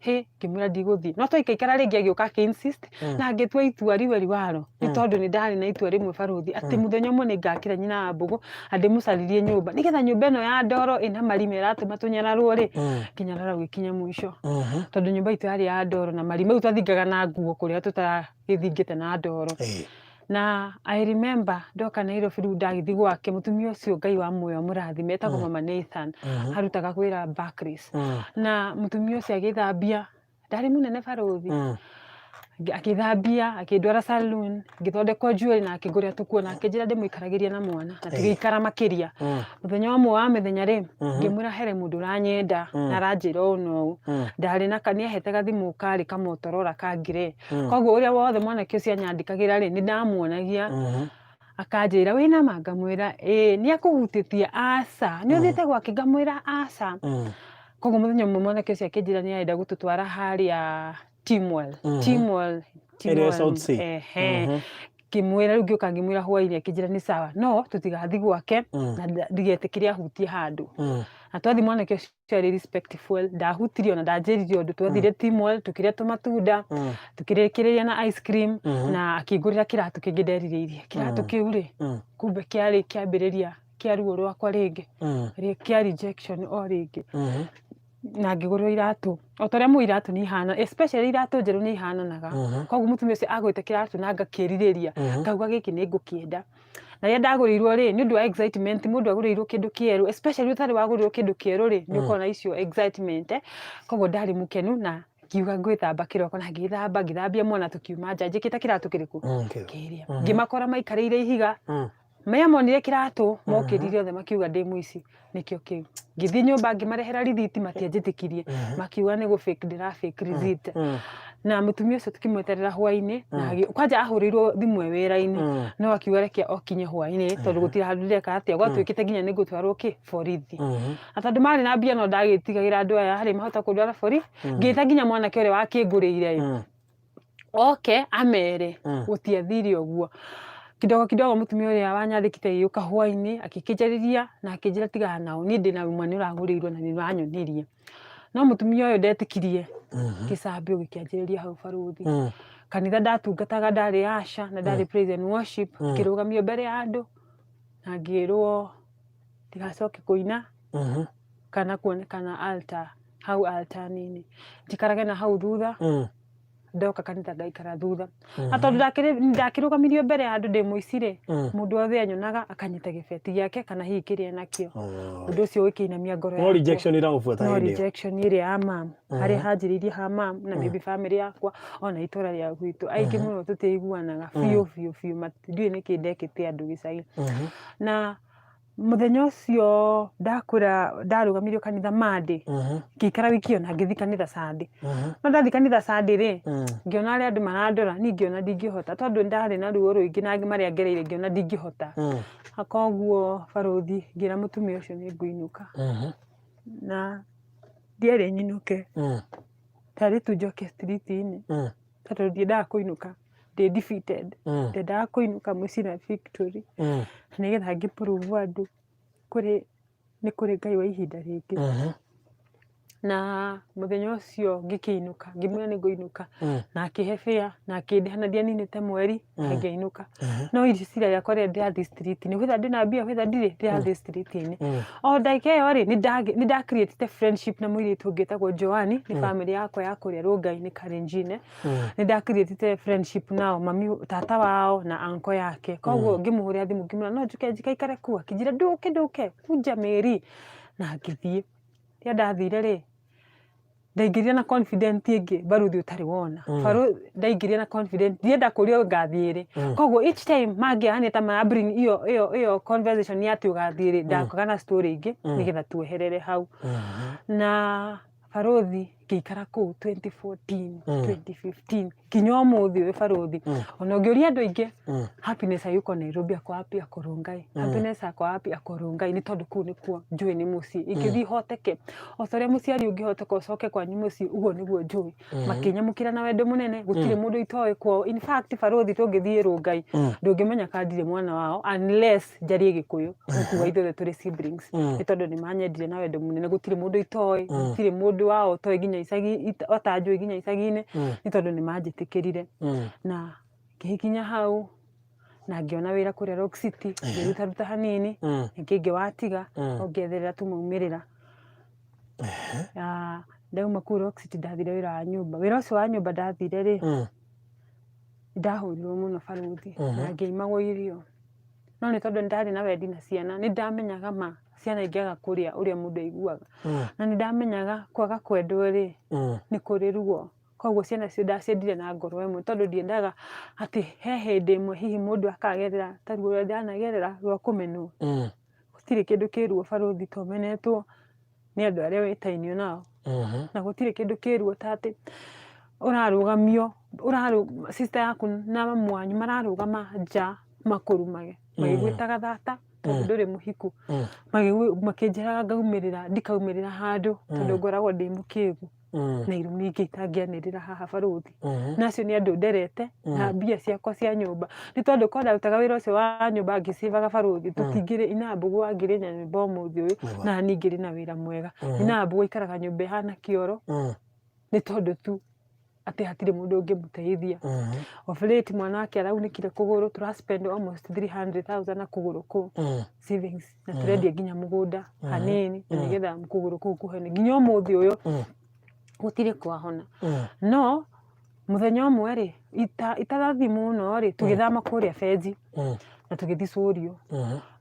ngĩmwĩra ndigũthiĩ no twaikaikara rĩngĩ agĩũka akĩ-insist na ngĩtua itua riweri waro nĩ tondũ nĩ ndarĩ na itua rĩmwe baruthi atĩ mũthenya ũmwe nĩ ngakĩra nyina wa Mbũgũ ndĩmũcaririe nyũmba nĩgetha nyũmba ĩno ya ndoro ĩna marima ĩratũma tũnyararwo rĩ kĩnyarara gĩkinye mũico tondũ nyũmba itũ yarĩ ya ndoro na marima rĩu twathingaga na nguo kũrĩa tũtaragĩthingĩte na ndoro na I remember ndoka Nairobi rĩu ndagĩthiĩ gwake mũtumia ũcio Ngai wa muoyo mũrathime etagwo mama Nathan arutaga wĩra Barclays na mũtumia ũcio agĩthambia ndarĩ mũnene baruthi akithambia akindwara saloon ngithondekwo njuĩrĩ na akĩngũrĩra tũkuo na akĩnjĩra ndĩmũikaragĩria na mwana na tũgĩikara makĩria mũthenya ũmwe wa mĩthenya rĩ ngĩmwĩra here mũndũ ũranyenda na aranjĩra ũũ na ũũ ndarĩ na nĩahete gathimũ karĩ kamotorora ka ngire koguo ũrĩa wothe mwanake ũcio anyandĩkagĩra rĩ nĩndamuonagia akanjĩra wĩna ma ngamwĩra nĩakũhutĩtie aca nĩũthiĩte gwake ngamwĩra aca koguo mũthenya ũmwe mwanake ũcio akĩnjĩra nĩarenda gũtũtwara harĩa Timwell ngĩmwĩra rĩu ngĩũka ngĩmwĩra hwainĩ akĩnjĩra nĩ sawa no tũtigathiĩ gwake na ndigetĩkĩre ahutie handũ na twathi mwanake ũcio arĩ respectful ndahutirie ona ndanjĩrire ũndũ twathire Timwell tũkĩrĩa tũmatunda tũkĩrĩkĩrĩria na ice cream na akĩngũrĩra kĩratũ kĩngĩ nderirĩirie kĩratũ kĩu rĩ kumbe kĩarĩ kĩambĩrĩria kĩa ruo rwakwa rĩngĩ kĩa rejection o rĩngĩ na ngĩgũrĩrwo iratũ o ta ũrĩa mũĩ iratũ nĩ ihana especially iratũ njerũ nĩ ihananaga koguo mũtumia ũcio agwĩte kĩratũ na ngakĩrirĩria ngauga gĩkĩ nĩ ngũkĩenda na rĩrĩa ndagũrĩirwo rĩ nĩ ũndũ wa excitement mũndũ agũrĩirwo kĩndũ kĩerũ especially ũtarĩ wagũrĩirwo kĩndũ kĩerũ rĩ nĩ ũkoragwo na icio excitement koguo ndarĩ mũkenu na ngiuga ngwĩthamba kĩroko na ngĩthambia mwana tũkiuma nja njĩkĩte kĩratũ kĩrĩkũ kĩrĩa ngĩmakora maikarĩire ihiga Maya monire kĩratũ mokĩrire othe makiuga ndĩ mũici nĩkĩo kĩu ngĩthiĩ nyũmba ngĩmarehera rithiti matianjĩtĩkirie makiuga nĩ gũ-fake ndĩra fake receipt na mũtumia ũcio tukĩmweterera hwainĩ na kwanja ahũrĩirwo thimũ wĩra-inĩ no akiuga reke okinye hwainĩ tondũ gũtirĩ handũ ndeka atĩa gwatuĩkĩte nginya nĩ ngũtwarwo borithi na tondũ marĩ na mbia no ndagĩtigagĩra andũ aya harĩ mahota kũndwara borithi ngĩta nginya mwanake ũrĩa wakĩngũrĩire oke amere gũtiathire ũguo kidogo mutumia ũrĩa wanyandĩkĩte gĩũka hwainĩ akĩkĩnjarĩria na akĩnjĩra tigana nao niĩ ndĩ na uma nĩ ũragũrĩirwo na nĩ wanyonirie no mutumia ũyũ ndetĩkirie gĩcambio gĩkĩanjĩrĩria hau baruthi kanitha ndatungataga ndarĩ Asha na ndarĩ praise and worship ngĩrũgamio mbere ya andũ na ngĩrwo ndigacoke kũina kana kuonekana altar hau altar nini njikarage na hau thutha ndoka kanitha ngaikara thutha na tondũ ndakĩrũgamirio mbere ya andũ ndĩ mũicire mũndũ wothe anyonaga akanyita gĩbeti gĩake kana hihi kĩrĩa nakĩo ũndũ ũcio ũkĩinamia ngoro yakwa no rejection ĩragũbuata no rejection ĩrĩa ya mam harĩa hanjĩrĩirie ha mam na maybe family yakwa ona itũra rĩa gwitũ aingĩ mũno tũtiaiguanaga biũ ndiũĩ nĩkĩ ndekĩte andũ gĩcagi na muthenya ũcio ndarũgamirio kanitha Monday ngĩikara wiki ona ngĩthiĩ kanitha Sunday no ndathiĩ kanitha Sunday rĩ ngĩona arĩa andũ marandora niĩ ngĩona ndingĩhota tondũ ndarĩ na ruo rũingĩ na marĩa ngereire ngĩona ndingĩhota koguo baruthi ngĩra mũtumia ũcio nĩ ngũinũka na ndierĩ nyinũke tarĩ tu njoke street-inĩ tondũ ndiendaga kũinũka ndĩ defeated ndendaga kũinũka mũciĩ na victory nĩgetha ngĩ-prove andũ nĩ kũrĩ Ngai wa ihinda rĩngĩ na muthenya ũcio ngĩkĩinũka ngĩmwĩra nĩ ngũinũka na akĩhe fare na akĩndĩha na ndianinĩte mweri na ngĩinũka no iricira rĩakwa rĩrĩa ndĩrathiĩ street-inĩ whether ndĩna mbia whether ndirĩ ndĩrathiĩ street-inĩ o ndagĩka ĩyo rĩ nĩ ndacreatete friendship na mũirĩtu ũngĩ wĩtagwo Joani nĩ family yakwa ya kũrĩa Rongai-inĩ Kalenjin nĩ ndacreatete friendship nao tata wao na uncle yake koguo ngĩmũhũrĩra thimũ ngĩmwĩra no njuke njikaikare kuo akĩnjĩra ndũke kunja Mary na ngĩthiĩ rĩrĩa ndathire rĩ ndaingĩrire na confident ĩngĩ baruthi ũtarĩ wona ndaingĩrire na confident ndienda kũrio ngathiĩ rĩ koguo each time mangĩania ta mara bring iyo conversation ya atĩ ũgathiĩ rĩ ndakoga na story ingĩ nĩgetha tueherere hau na baruthi ngĩikara kũu 2014 2015 kinya ũmũthĩ ũyũ baruthi ona ũngĩũria andũ aingĩ happiness hayuko Nairobi ako happy ako Rongai happiness ako happy ako Rongai nĩ tondũ kũu nĩkuo njũĩ nĩ mũciĩ ingĩthiĩ hoteke o ta ũrĩa mũciari ũngĩhoteka ũcoke kwanyu mũciĩ ũguo nĩguo njũĩ makĩnyamũkĩra na wendo mũnene gũtirĩ mũndũ itoĩ kwao in fact baruthi tũngĩthiĩ Rongai ndũngĩmenya ka ndirĩ mwana wao unless njarie Gĩkũyũ gũkuua ithuothe tũrĩ siblings nĩ tondũ nĩ manyendire na wendo mũnene gũtirĩ mũndũ itoĩ gũtirĩ mũndũ wao toĩ nginya icagi otanjũĩ nginya icagi-inĩ nĩ tondũ nĩ manjĩtĩkĩrire na ngĩkinya hau na ngĩona wĩra kũrĩa Rock City ngĩrutaruta hanini ningĩ watiga ongerera tu maumĩrĩra ndauma kũu Rock City ndathire wĩra wa nyũmba wĩra ũcio wa nyũmba ndathire rĩ ndahũrirwo mũno baruthi na ngĩimagwo irio no nĩ tondũ ndarĩ na wendi na ciana nĩ ndamenyaga ma ciana ingĩaga kũrĩa ũrĩa mũndũ aiguaga na nĩ ndamenyaga kwaga kwendwo rĩ nĩ kũrĩ ruo koguo ciana cio ndaciendire na ngoro ĩmwe tondũ ndiendaga atĩ he hĩndĩ ĩmwe hihi mũndũ akagerera ta ruo rũrĩa ndanagerera rwa kũmenwo. Gũtirĩ kĩndũ kĩruo barũthi tomenetwo nĩ andũ arĩa wĩtainio nao. Na gũtirĩ kĩndũ kĩruo ta atĩ ũrarũgamio sister yaku na mamu wanyu mararũgama nja makũrumage magĩgwĩtaga thata tondũ ndũrĩ mũhiku, makĩnjĩraga ngaumĩrĩra ndikaumĩrĩra handũ tondũ ngoragwo ndĩ mũkĩgu na irumi ingĩ itangĩanĩrĩra haha barũthi. Nacio nĩ andũ nderete na mbia ciakwa cia nyũmba, nĩ tondũ korwo ndarutaga wĩra ũcio wa nyũmba ngĩcibaga barũthi tũtingĩrĩ Inambũgũ angĩrĩ na nyũmba ũmũthĩ ũyũ na niĩ ngĩrĩ na wĩra mwega. Inambũgũ aikaraga nyũmba ĩhana kĩoro nĩ tondũ tu atĩ hatirĩ mũndũ ũngĩmũteithia. Of late mwana wake araunĩkire kũgũrũ, tũra spend almost 300,000 na kũgũrũ kũu savings, na tũrendia nginya mũgũnda hanini na nĩgetha kũgũrũ kũu kũhone. Nginya ũmũthĩ ũyũ gũtirĩ kwahona. No mũthenya ũmwe rĩ itarathi mũno rĩ tũgĩthama kũrĩa Fenji na tũgĩthi Curio.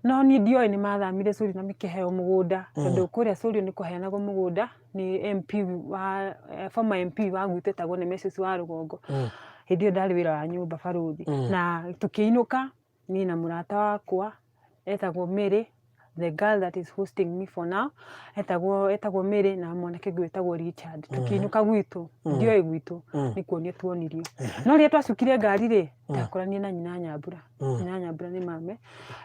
No niĩ ndioĩ nĩ mathamire Curio na mĩkĩheo mũgũnda tondũ kũrĩa Curio nĩ kũheanagwo mũgũnda nĩ MP wa former MP wa gwitũ etagwo Nemesis wa Rũgongo. Hĩndĩ ĩyo ndarĩ wĩra wa nyũmba barũthi na tũkĩinũka niĩ na mũrata wakwa etagwo Mary, the girl that is hosting me for now etagwo Mary na mwanake ũngĩ etagwo Richard. Tũkĩinũka gwitũ ndioĩ gwitũ nĩ kuonio tuonirio. No rĩrĩa twacukire ngari rĩ ndakoranie na nyina Nyambura. Nyina Nyambura nĩ mame,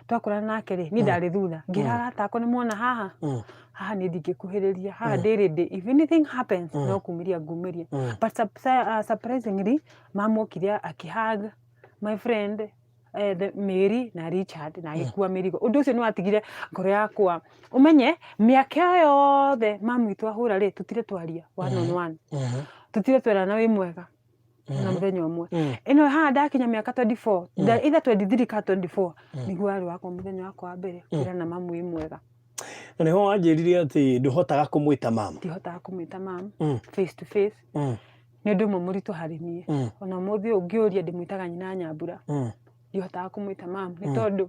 twakorana nake rĩ niĩ ndarĩ thutha ngĩra arata akwa nĩ muona haha nĩ ndingĩkuhĩrĩria haha ndĩrĩ ndĩ, if anything happens no kumĩria ngumĩria. But surprisingly mamokire akĩhug my friend Mary na Richard na agĩkua mĩrigo. Ũndũ ũcio nĩ watigire ngoro yakwa ũmenye mĩaka yothe mamu witũ ahũra rĩ tũtire twaria one on one, tũtire twerana wĩ mwega na mũthenya ũmwe. Ĩno haha ndakinya mĩaka 24 either 23 ka 24 nĩguo warĩ wakwa mũthenya wakwa wa mbere kwĩrana mamu wĩ mwega. Na nĩho wanjĩrire atĩ ndũhotaga kũmwĩta mamu? Ndihotaga kũmwĩta mamu face to face, nĩ ũndũ ũmwe mũritũ harĩ niĩ. Ona mũthĩ ũngĩũria ndĩmwĩtaga nyina Nyambura ndihotaga kũmwĩta mamu nĩ tondũ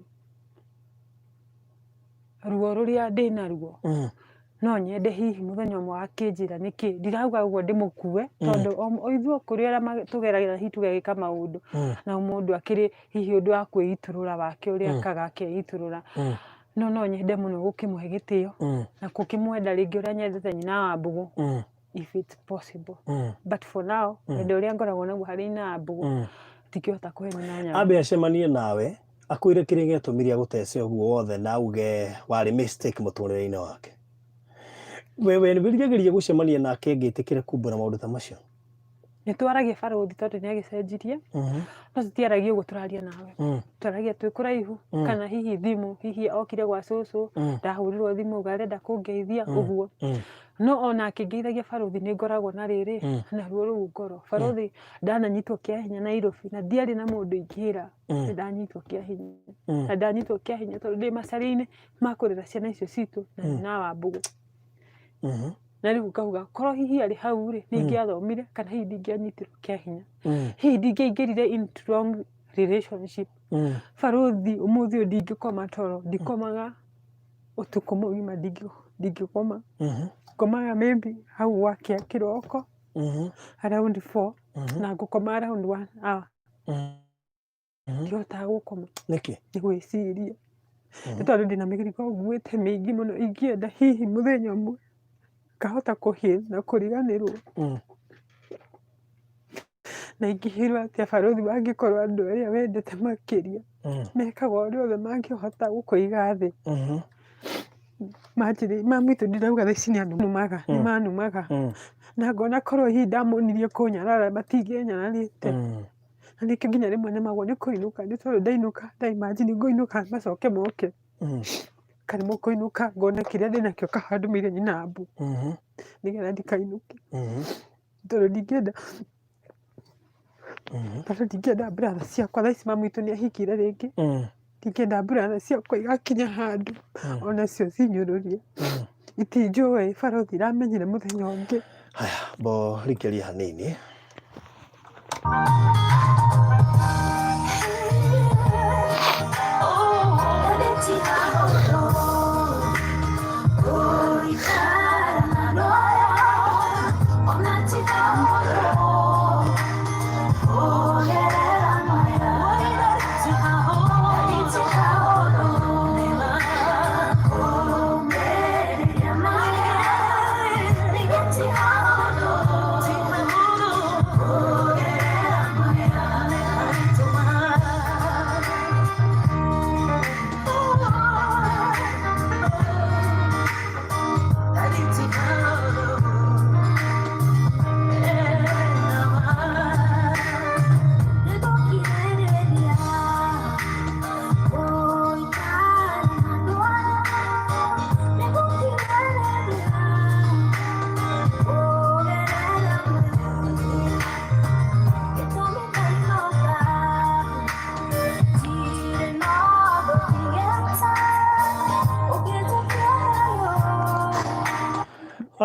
ruo rũrĩa ndĩ naruo no nyende hihi mũthenya ũmwe akĩnjĩra nĩkĩ ndirauga ũguo ndĩmũkue tondũ ithuĩ kũrĩ arĩa tũgeragĩra hihi tũgeka maũndũ na mũndũ akĩrĩ hihi ũndũ wa kwĩitũrũra wake ũrĩa akaga akeitũrũra. No nyende mũno gũkĩmũhe gĩtĩo na gũkĩmwenda rĩngĩ ũrĩa nyendete nyina Wambũgũ if it's possible. But for now wendo ũrĩa ngoragwo naguo harĩ Inambũgũ tikĩhota kũhe nyina Nyambura. Ambe acemanie nawe akwĩre kĩrĩa gĩatũmire agũtece ũguo wothe na auge warĩ mistake mũtũrĩre-inĩ wake, wewe nĩwĩrigagĩria gũcemania nake ngĩtĩkĩre kumbũra maũndũ ta macio? Nĩ twaragia barũthi tondũ nĩ agĩcenjirie no tũtiaragia ũguo tũraria nawe, twaragia twĩ kũraihu kana hihi thimũ, hihi okire gwa cũcũ ndahũrirwo thimũ arenda kũngeithia ũguo. No ona akĩngeithagia barũthi nĩ ngoragwo na rĩrĩ na ruo rũu ngoro. Barũthi ndananyitwo kĩa hinya Nairobi na ndiarĩ na mũndũ ingĩra nĩ ndanyitwo kĩa hinya na ndanyitwo kĩa hinya tondũ ndĩ macari-inĩ ma kũrera ciana icio citũ na nyina Wambũgũ. Na rĩu ngauga korwo hihi arĩ hau rĩ nĩ ingĩathomire kana hihi ndingĩanyitirwo kĩa hinya, hihi ndingĩaingĩrire into wrong relationship. Barũthi ũmũthĩ ũyũ ndingĩkoma toro, ndikomaga ũtukũ mũgima, ndingĩkoma ngomaga maybe hau gwakia kĩroko around 4 na ngũkoma around 1 hour. Ndihotaga gũkoma nĩkĩ? Nĩ gwĩciria nĩ tondũ ndĩna mĩrigo nguĩte mĩingĩ mũno ingĩenda hihi mũthenya ũmwe ngahota kũheal na kũriganĩrwo na ingĩhĩrwo atĩa barũthi mangĩkorwo andũ arĩa wendete makĩria mekaga ũrĩa othe mangĩhota gũkũiga thĩ. Mamu witũ ndirauga thaa ici nĩ manumaga na ngona korwo hihi ndamonirie kũnyarara matingĩnyararĩte na nĩkĩo nginya rĩmwe nemagwo nĩ kũinũka nĩ tondũ ndainũka ndaimagine ngũinũka macoke moke kana mũkũinũka ngona kĩrĩa ndĩnakĩo kahandũmĩire nyinambu nĩgetha ndikainũke tondũ ndingĩenda brother ciakwa thaa ici mamu witũ nĩ ahikire rĩngĩ ndingĩenda brother ciakwa igakinya handũ onacio cinyũrũrie itinjũĩ barũthi iramenyire mũthenya ũngĩ. Haya bo rikĩria hanini.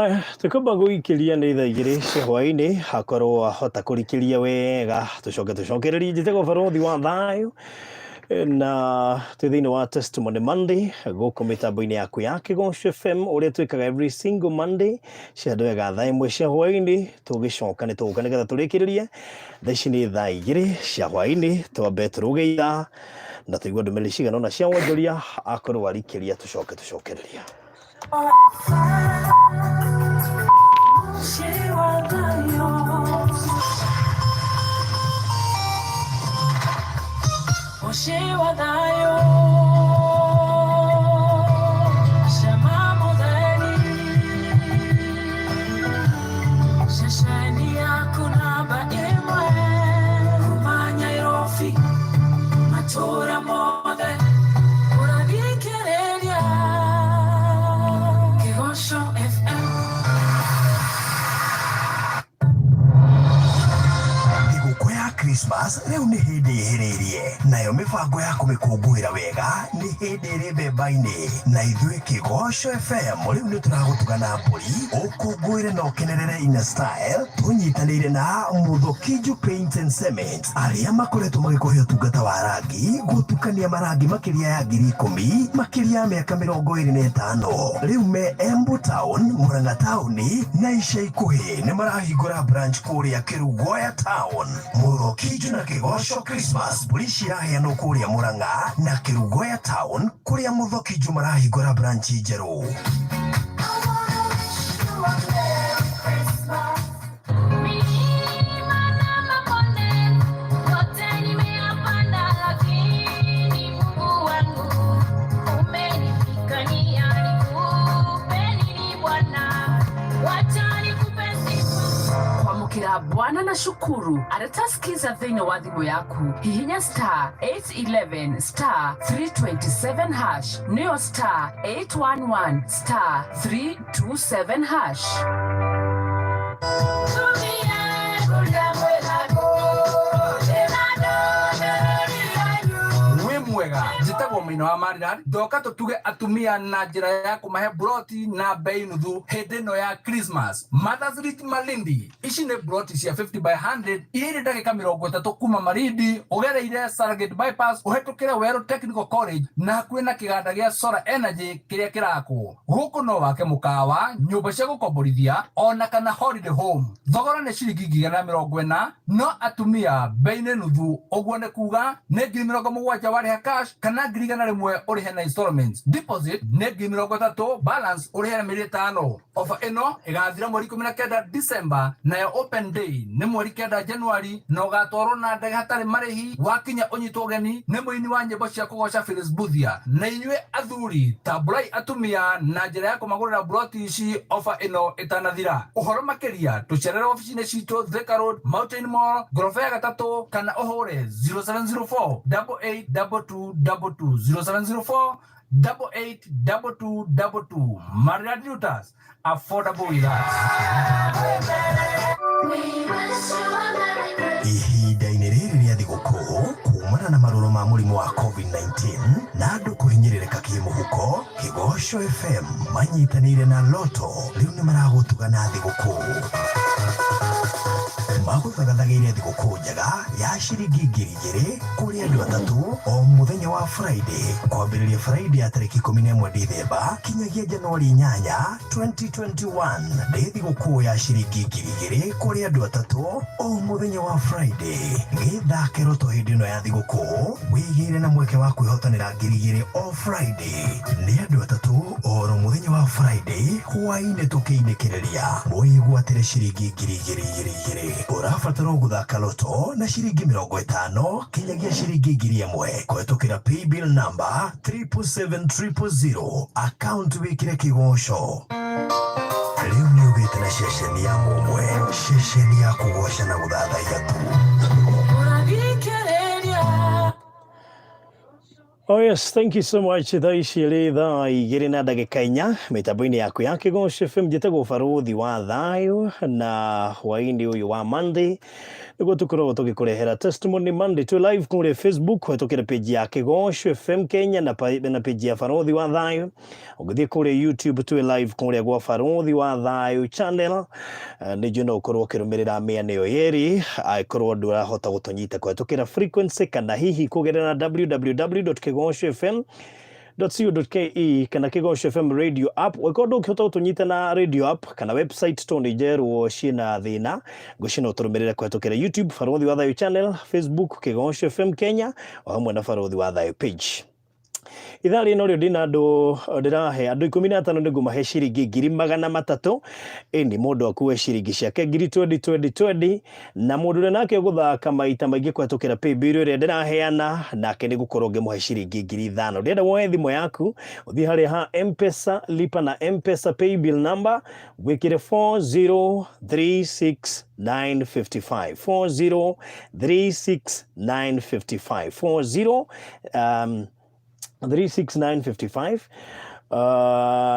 Haya, tukamba guikiria ni thaa igiri cia hwaini hakorwo ahota kurikiria wega tucokererie njitego barothi wa thayo na twi thiini wa Testimony Monday guku mitambo-ini yaku ya Kigosho FM uria twikaga every single Monday cia ndwega thaa imwe cia hwaini tugicoka ni tuguka nigetha turikiririe thaa ici ni thaa igiri cia hwaini twambe turugeira na tuigua ndumĩrĩri cigana ũna cia wonjoria akorwo arikiria tucokereria. Christmas riu ni hindi ihiririe nayo mibango ya kumikungwira wega ni hindi iri mbemba-ini na ithui Kigosho FM riu ni turagutugana mburi ukungwire na ukenerere in style tunyitanire na Muthokiju Paint and Cement aria makoretwo magikuhe utungata wa rangi gutukania marangi makiria ya 10,000 makiria ya miaka 25 riu me Embu Town Murang'a Town na ica ikuhi ni marahingura branch kuria Kirugoya Town Kiju na Kigosho Christmas Bulishi iraheanwo kuria Murang'a na Kirugoya Town kuria Muthokiju marahingura branch njeru. Bwana na shukuru atasikiza thĩinĩ wa thimũ yaku hihinya star 811 star 327 hash nĩyo star 811 star 327 hash. Njitagwo Maina wa Marirari ndoka tutuge atumia na njira ya kumahe broti na bei nuthu hindi ino ya Christmas. Mothers Street Malindi ici ni broti cia 50 by 100 iri ndagika 30 kuma Marindi ugereire Sargate bypass uhetukire Weru Technical College na hakuhi na kiganda gia Solar Energy kiria kirakwo guku no wake mukawa nyumba cia gukomborithia ona kana holiday home. Thogora ni ciringi 140 no atumia bei ni nuthu uguo ni kuga ni 70,000 wariha cash kana ngirigana rimwe urihe na installments. Deposit ni 30,000 balance urihe na mĩeri 5. Offer ino igathira mweri 19 December nayo open day ni mweri 9 January na ugatwarwo na ndege hatarĩ marĩhi wakinya unyitwo ũgeni ni mũini wa nyĩmbo cia kũgoca Phyllis Buthia na inyuĩ athuri tabulai atumia na njĩra ya kũmagũrĩra broti ici offer ino itanathira. Ũhoro makĩria tucerere ofici-inĩ citũ Thika Road Mountain Mall ngorofa ya 3 kana ũhũre 0704 882222 0704 882222. Marirari Realtors, affordable with us. Ihinda-inĩ rĩrĩ rĩa thigũkũ kumana na marũrũ ma mũrimũ wa COVID-19 na andũ kũhinyĩrĩrĩka kĩmũhuko, Kigosho FM manyitanĩire na Loto rĩu nĩ maragũtugana thigũkũ. Magũthagathagĩire thigũkũ njega ya ciringi 2,000 kũrĩ andũ atatũ o mũthenya wa Friday kwambĩrĩria Friday ya tarĩki 11 Dithemba kinyagia Januari 8, 2021 nĩ thigũkũ ya ciringi 2,000 kũrĩ andũ atatũ o mũthenya wa Friday. Gĩthake Loto hĩndĩ ĩno ya thigũkũ wĩgĩre na mweke wa kwĩhotanĩra 2,000 o Friday. Nĩ andũ atatũ o mũthenya wa Friday hwaĩ-inĩ tũkĩinĩkĩrĩria mwĩgwatĩre ciringi 2,000. Ũrabatara gũthaka Loto na ciringi 50 kinyagia ciringi 1,000 kũhetũkĩra paybill number 77700 account wĩkĩre Kigosho. Rĩu nĩ ũgĩte na ceceni ya mũmwe, ceceni ya kũgoca na gũthathaiya tu. Oh yes, thank you so much. Thaa ici rĩ thaa igĩrĩ na ndagĩka inya mĩtambo-inĩ yaku ya Kĩgoco FM njĩtagwo Barũthi wa Thayũ, na hwaĩ-inĩ ũyũ wa Monday nĩguo tũkoragwo tũgĩkũrehera Testimony Monday. Twĩ live kũrĩa Facebook kũhetũkĩra page ya Kĩgoco FM Kenya na page ya Barũthi wa Thayũ. Ũngĩthiĩ kũrĩa YouTube twĩ live kũrĩa gwa Barũthi wa Thayũ channel. Nĩnjũ no ũkorwo ũkĩrũmĩrĩra mĩena ĩyo yerĩ angĩkorwo ndũrahota gũtũnyita kũhetũkĩra frequency kana hihi kũgerera www.kigocofm.co.ke kana Kĩgoco FM radio app. Ũngĩkorwo ndũngĩhota gũtũnyita na radio app kana website to nĩnjerwo ciĩna thĩna, ngwĩciria no ũtũrũmĩrĩre kũhetũkĩra YouTube Barũthi wa Thayũ channel, Facebook Kĩgoco FM Kenya o hamwe na Barũthi wa Thayũ page. Ithaa rĩno rĩo ndĩna andũ ndĩrahe andũ 15 nĩguo mahe ciringi 300,000. Ĩni mũndũ akuue ciringi ciake 20 na mũndũ ũrĩa nake ũgũthaka maita maingĩ kũhetũkĩra paybill ĩrĩa ndĩraheana nake nĩ gũkorwo ngĩmũhe ciringi 5,000. Ndĩrenda woe thimũ yaku ũthiĩ harĩa ha M-Pesa, lipa na M-Pesa paybill number wĩkĩre 4036955 4036955 36955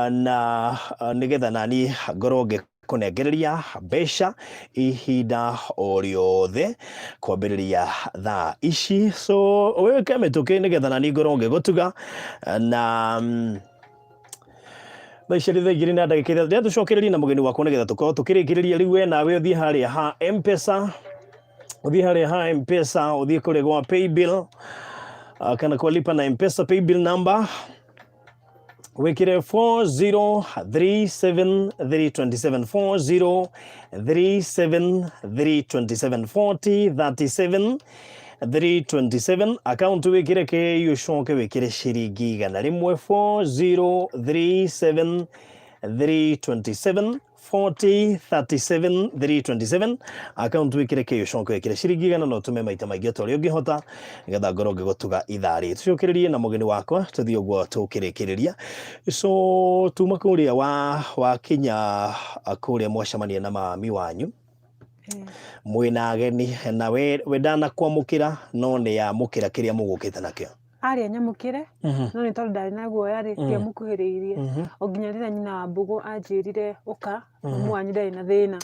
na nĩgetha nani ngorwo ngĩkũnengereria mbeca ihinda o rĩothe kwambĩrĩria thaa ici. So wĩke mĩtũkĩ nĩgetha nani ngorwo ngĩgũtuga na thaa ici thaa igĩrĩ na ndagĩka ithatũ. Rĩrĩa tũcokereria na mũgeni wakwa nĩgetha tũkorwo tũkĩrĩkĩrĩria rĩu we nawe ũthiĩ harĩa ha M-Pesa, ũthiĩ kũrĩa gwa paybill kana kwa lipa na M-Pesa paybill number wĩkĩre 4037327 4037327 4037327 account wĩkĩre ke ũcoke wĩkĩre ciringi 100 4037327 4037327 account wĩkĩre ke ũcoke wĩkĩre ciringi 100 no ũtũme maita maingĩ ta ũrĩa ũngĩhota nĩgetha ngorwo ngĩgũtuga ithaa rĩ. Tũcokererie na mũgeni wakwa tũthiĩ ũguo tũkĩrĩkĩrĩria. So tuma kũrĩa wa Kinya kũrĩa mwacemania na mami wanyu mwĩna ageni na we ndanakwamũkĩra no nĩ yamũkĩra kĩrĩa mũgũkĩte nakĩo. Arĩa nyamũkĩre no nĩ tondũ ndarĩ na guoya rĩ ndiamũkuhĩrĩirie o nginya rĩrĩa nyina wa Mbũgũ anjĩrire ũka mamu wanyu ndarĩ na thĩna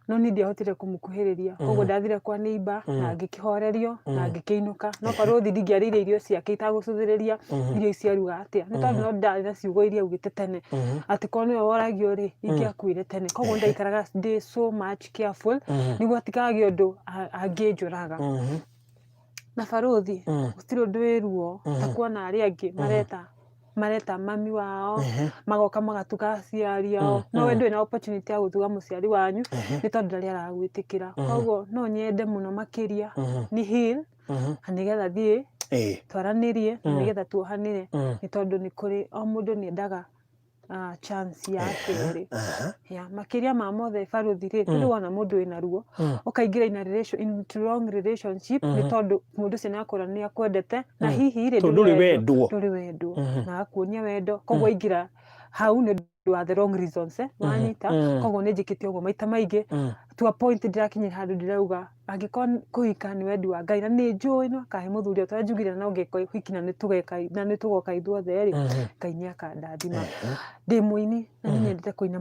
no niĩ ndiahotire kũmũkuhĩrĩria koguo ndathire kwa neighbor na ngĩkĩhorerio na ngĩkĩinũka no Barũthi ndingĩarĩire irio ciake itagũcũthĩrĩria irio icio aruga atĩa nĩ tondũ no ndarĩ na ciugo iria augĩte tene atĩ korwo nĩwe woragio rĩ ingĩakuire tene koguo ndaikaraga ndĩ so much careful nĩguo hatikagĩe ũndũ angĩnjũraga. Na Barũthi gũtirĩ ũndũ wĩ ruo ta kuona arĩa angĩ mareta mami wao magoka magatuga aciari ao no we ndũrĩ na opportunity ya gũtuga mũciari wanyu nĩ tondũ ndarĩ aragwĩtĩkĩra koguo no nyende mũno makĩria nĩ heal nĩgetha thiĩ twaranĩrie nĩgetha tuohanĩre nĩ tondũ nĩ kũrĩ o mũndũ nĩendaga chance ya kerĩ makĩria ma mothe Barũthi rĩ rĩrĩa wona mũndũ wĩna ruo ũkaingĩra into wrong relationship nĩ tondũ mũndũ ũcio nĩakora nĩakwendete na hihi rĩ ndũrĩ wendwo na akuonia wendo koguo aingĩra hau nĩ ũndũ wa the wrong reasons wanyita koguo nĩ njĩkĩte ũguo maita maingĩ to a point ndĩrakinyĩra handũ ndĩrauga angĩkorwo kũhika nĩ wendi wa Ngai na nĩ njũĩ no akahe mũthuri ũrĩa njugire na ũngĩhiki na nĩ tũgoka ithuothe rĩ Ngai nĩakandathima. Ndĩ mũini na nĩ nyendete kũina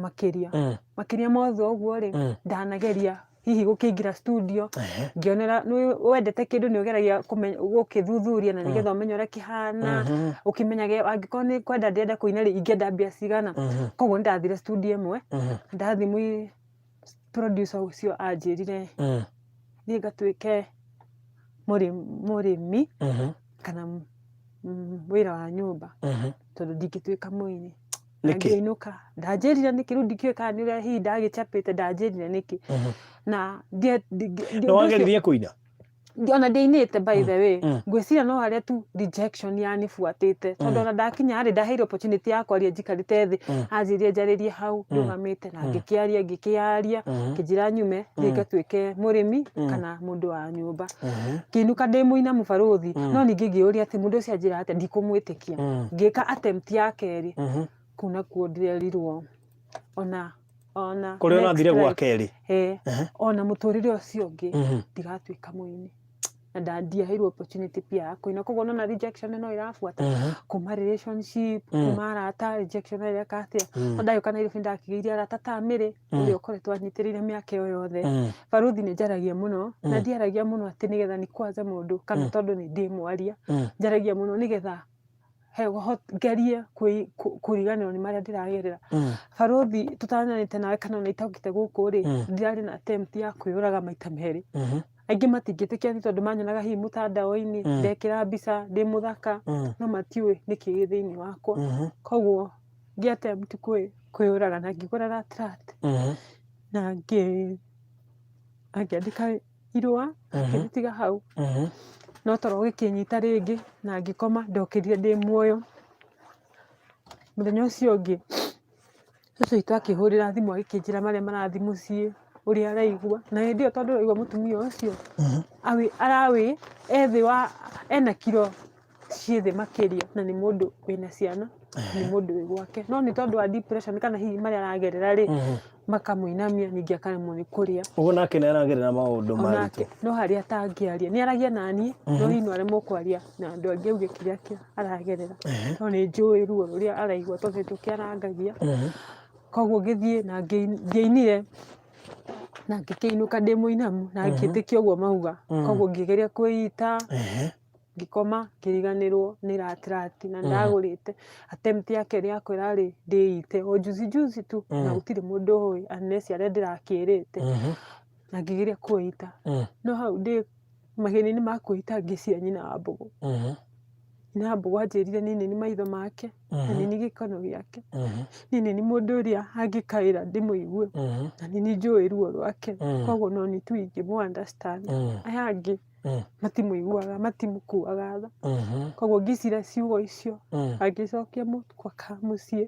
makĩria mothe ũguo rĩ ndanageria hihi gũkĩingĩra studio ngĩonera wendete kĩndũ nĩ ũgeragia gũkĩthuthuria na nĩgetha ũmenye ũrĩa kĩhana ũkĩmenyage angĩkorwo nĩ kwenda ndĩrenda kũina rĩ ingĩenda mbia cigana koguo nĩndathire studio ĩmwe ndathi producer ũcio anjĩrire thiĩ ngatuĩke mũrĩmi kana wĩra wa nyũmba tondũ ndingĩtuĩka mũini. Ngĩinũka ndanjĩrire nĩkĩ rĩu ndikĩũĩ kana nĩ ũrĩa hihi ndagĩchapĩte ndanjĩrire nĩkĩ na nĩwageririe kũina ona ndĩinĩte by the way ngwĩciria no harĩa tu rejection yanibuatĩte tondũ ona ndakinya rĩ ndaheire opportunity ya kwaria njikarĩte thĩ anjĩrire njarĩrie hau ndũgamĩte na ngĩkĩaria kĩnjĩra nyume thiĩ ngatuĩke mũrĩmi kana mũndũ wa nyũmba. Ngĩinũka ndĩ mũinamu Barũthi no ningĩ ngĩũria atĩ mũndũ ũcio anjĩra atĩ ndikũmwĩtĩkia ngĩka attempt ya kerĩ kũu nakuo ndĩrerirwo ona kũrĩa ũrathire gwa kerĩ ona mũtũrĩre ũcio ũngĩ ndigatuĩka mũini. na ndiaheirwo opportunity pia ya kuina koguo na rejection no irafuata kuma relationship kuma arata rejection ĩrĩa katia ndayoka Nairobi ndakigeire arata ta Mĩrĩ ũrĩa ũkoretwo anyitĩrĩire mĩaka ĩyo yothe Baruthi nĩ njaragia mũno na ndiaragia mũno atĩ nĩgetha nĩ kwanza mũndũ kana tondũ nĩ ndĩmwaria njaragia mũno nĩgetha gerie kuriganĩrwo nĩ marĩa ndĩragerera Baruthi tũtananĩte nawe kana ona itaũkĩte gũkũ rĩ ndirarĩ na attempt ya kwĩyũraga maita merĩ aingĩ matingĩtĩkia tondũ manyonaga hihi mũtandao-inĩ ndekĩra mbica ndĩ mũthaka no matiũĩ nĩkĩ gĩ thĩinĩ wakwa koguo ngĩ attempt kwĩyũraga na ngĩgũra rat na ngĩandĩka irũa ngĩtiga hau no toro gĩkĩnyita rĩngĩ na ngĩkoma ndokĩrire ndĩ muoyo mũthenya ũcio ũngĩ cũcũ witũ akĩhũrĩra thimũ agĩkĩnjĩra marĩa marathiĩ mũciĩ ũrĩa araigua na hĩndĩ ĩyo tondũ araigua mũtumia ũcio arawĩ ethĩ wa ena kiro ciĩ thĩ makĩria na nĩ mũndũ wĩna ciana nĩ mũndũ wĩ gwake no nĩ tondũ wa depression kana hihi marĩa aragerera rĩ makamũinamia ningĩ akaremwo nĩ kũrĩa ũguo nake nĩ aragerera maũndũ maritũ no harĩa atangĩaria nĩ aragia naniĩ no hihi no aremwo kwaria na andũ angĩ auge kĩrĩa aragerera no nĩ njũĩ ruo rũrĩa araigua tondũ tũkĩarangagia koguo ngĩthiĩ na ngĩinire na ngĩkĩinũka ndĩ mũinamu na ngĩtĩkia ũguo mauga koguo ngĩgeria kwĩita ngĩkoma ngĩriganĩrwo nĩ ratirati na ndagũrĩte attempt yake ya kwĩra rĩ ndĩite o juzi tu na gũtirĩ mũndũ ũĩ unless arĩa ndĩrakĩrĩte na ngĩgeria kwĩita no hau ndĩ maheni-inĩ ma kwĩita ngĩcia nyina wa Mbũgũ nyina wa Mbũgũ anjĩrire nini nĩ maitho make na nini gĩkono gĩake nini nĩ mũndũ ũrĩa angĩkaĩra ndĩmũigue na nini njũĩ ruo rwake koguo no nĩ tu ingĩmũ understand aya angĩ matimũiguaga matimũkuaga tha koguo ngĩcira ciugo icio agĩcokia mũkwa mũciĩ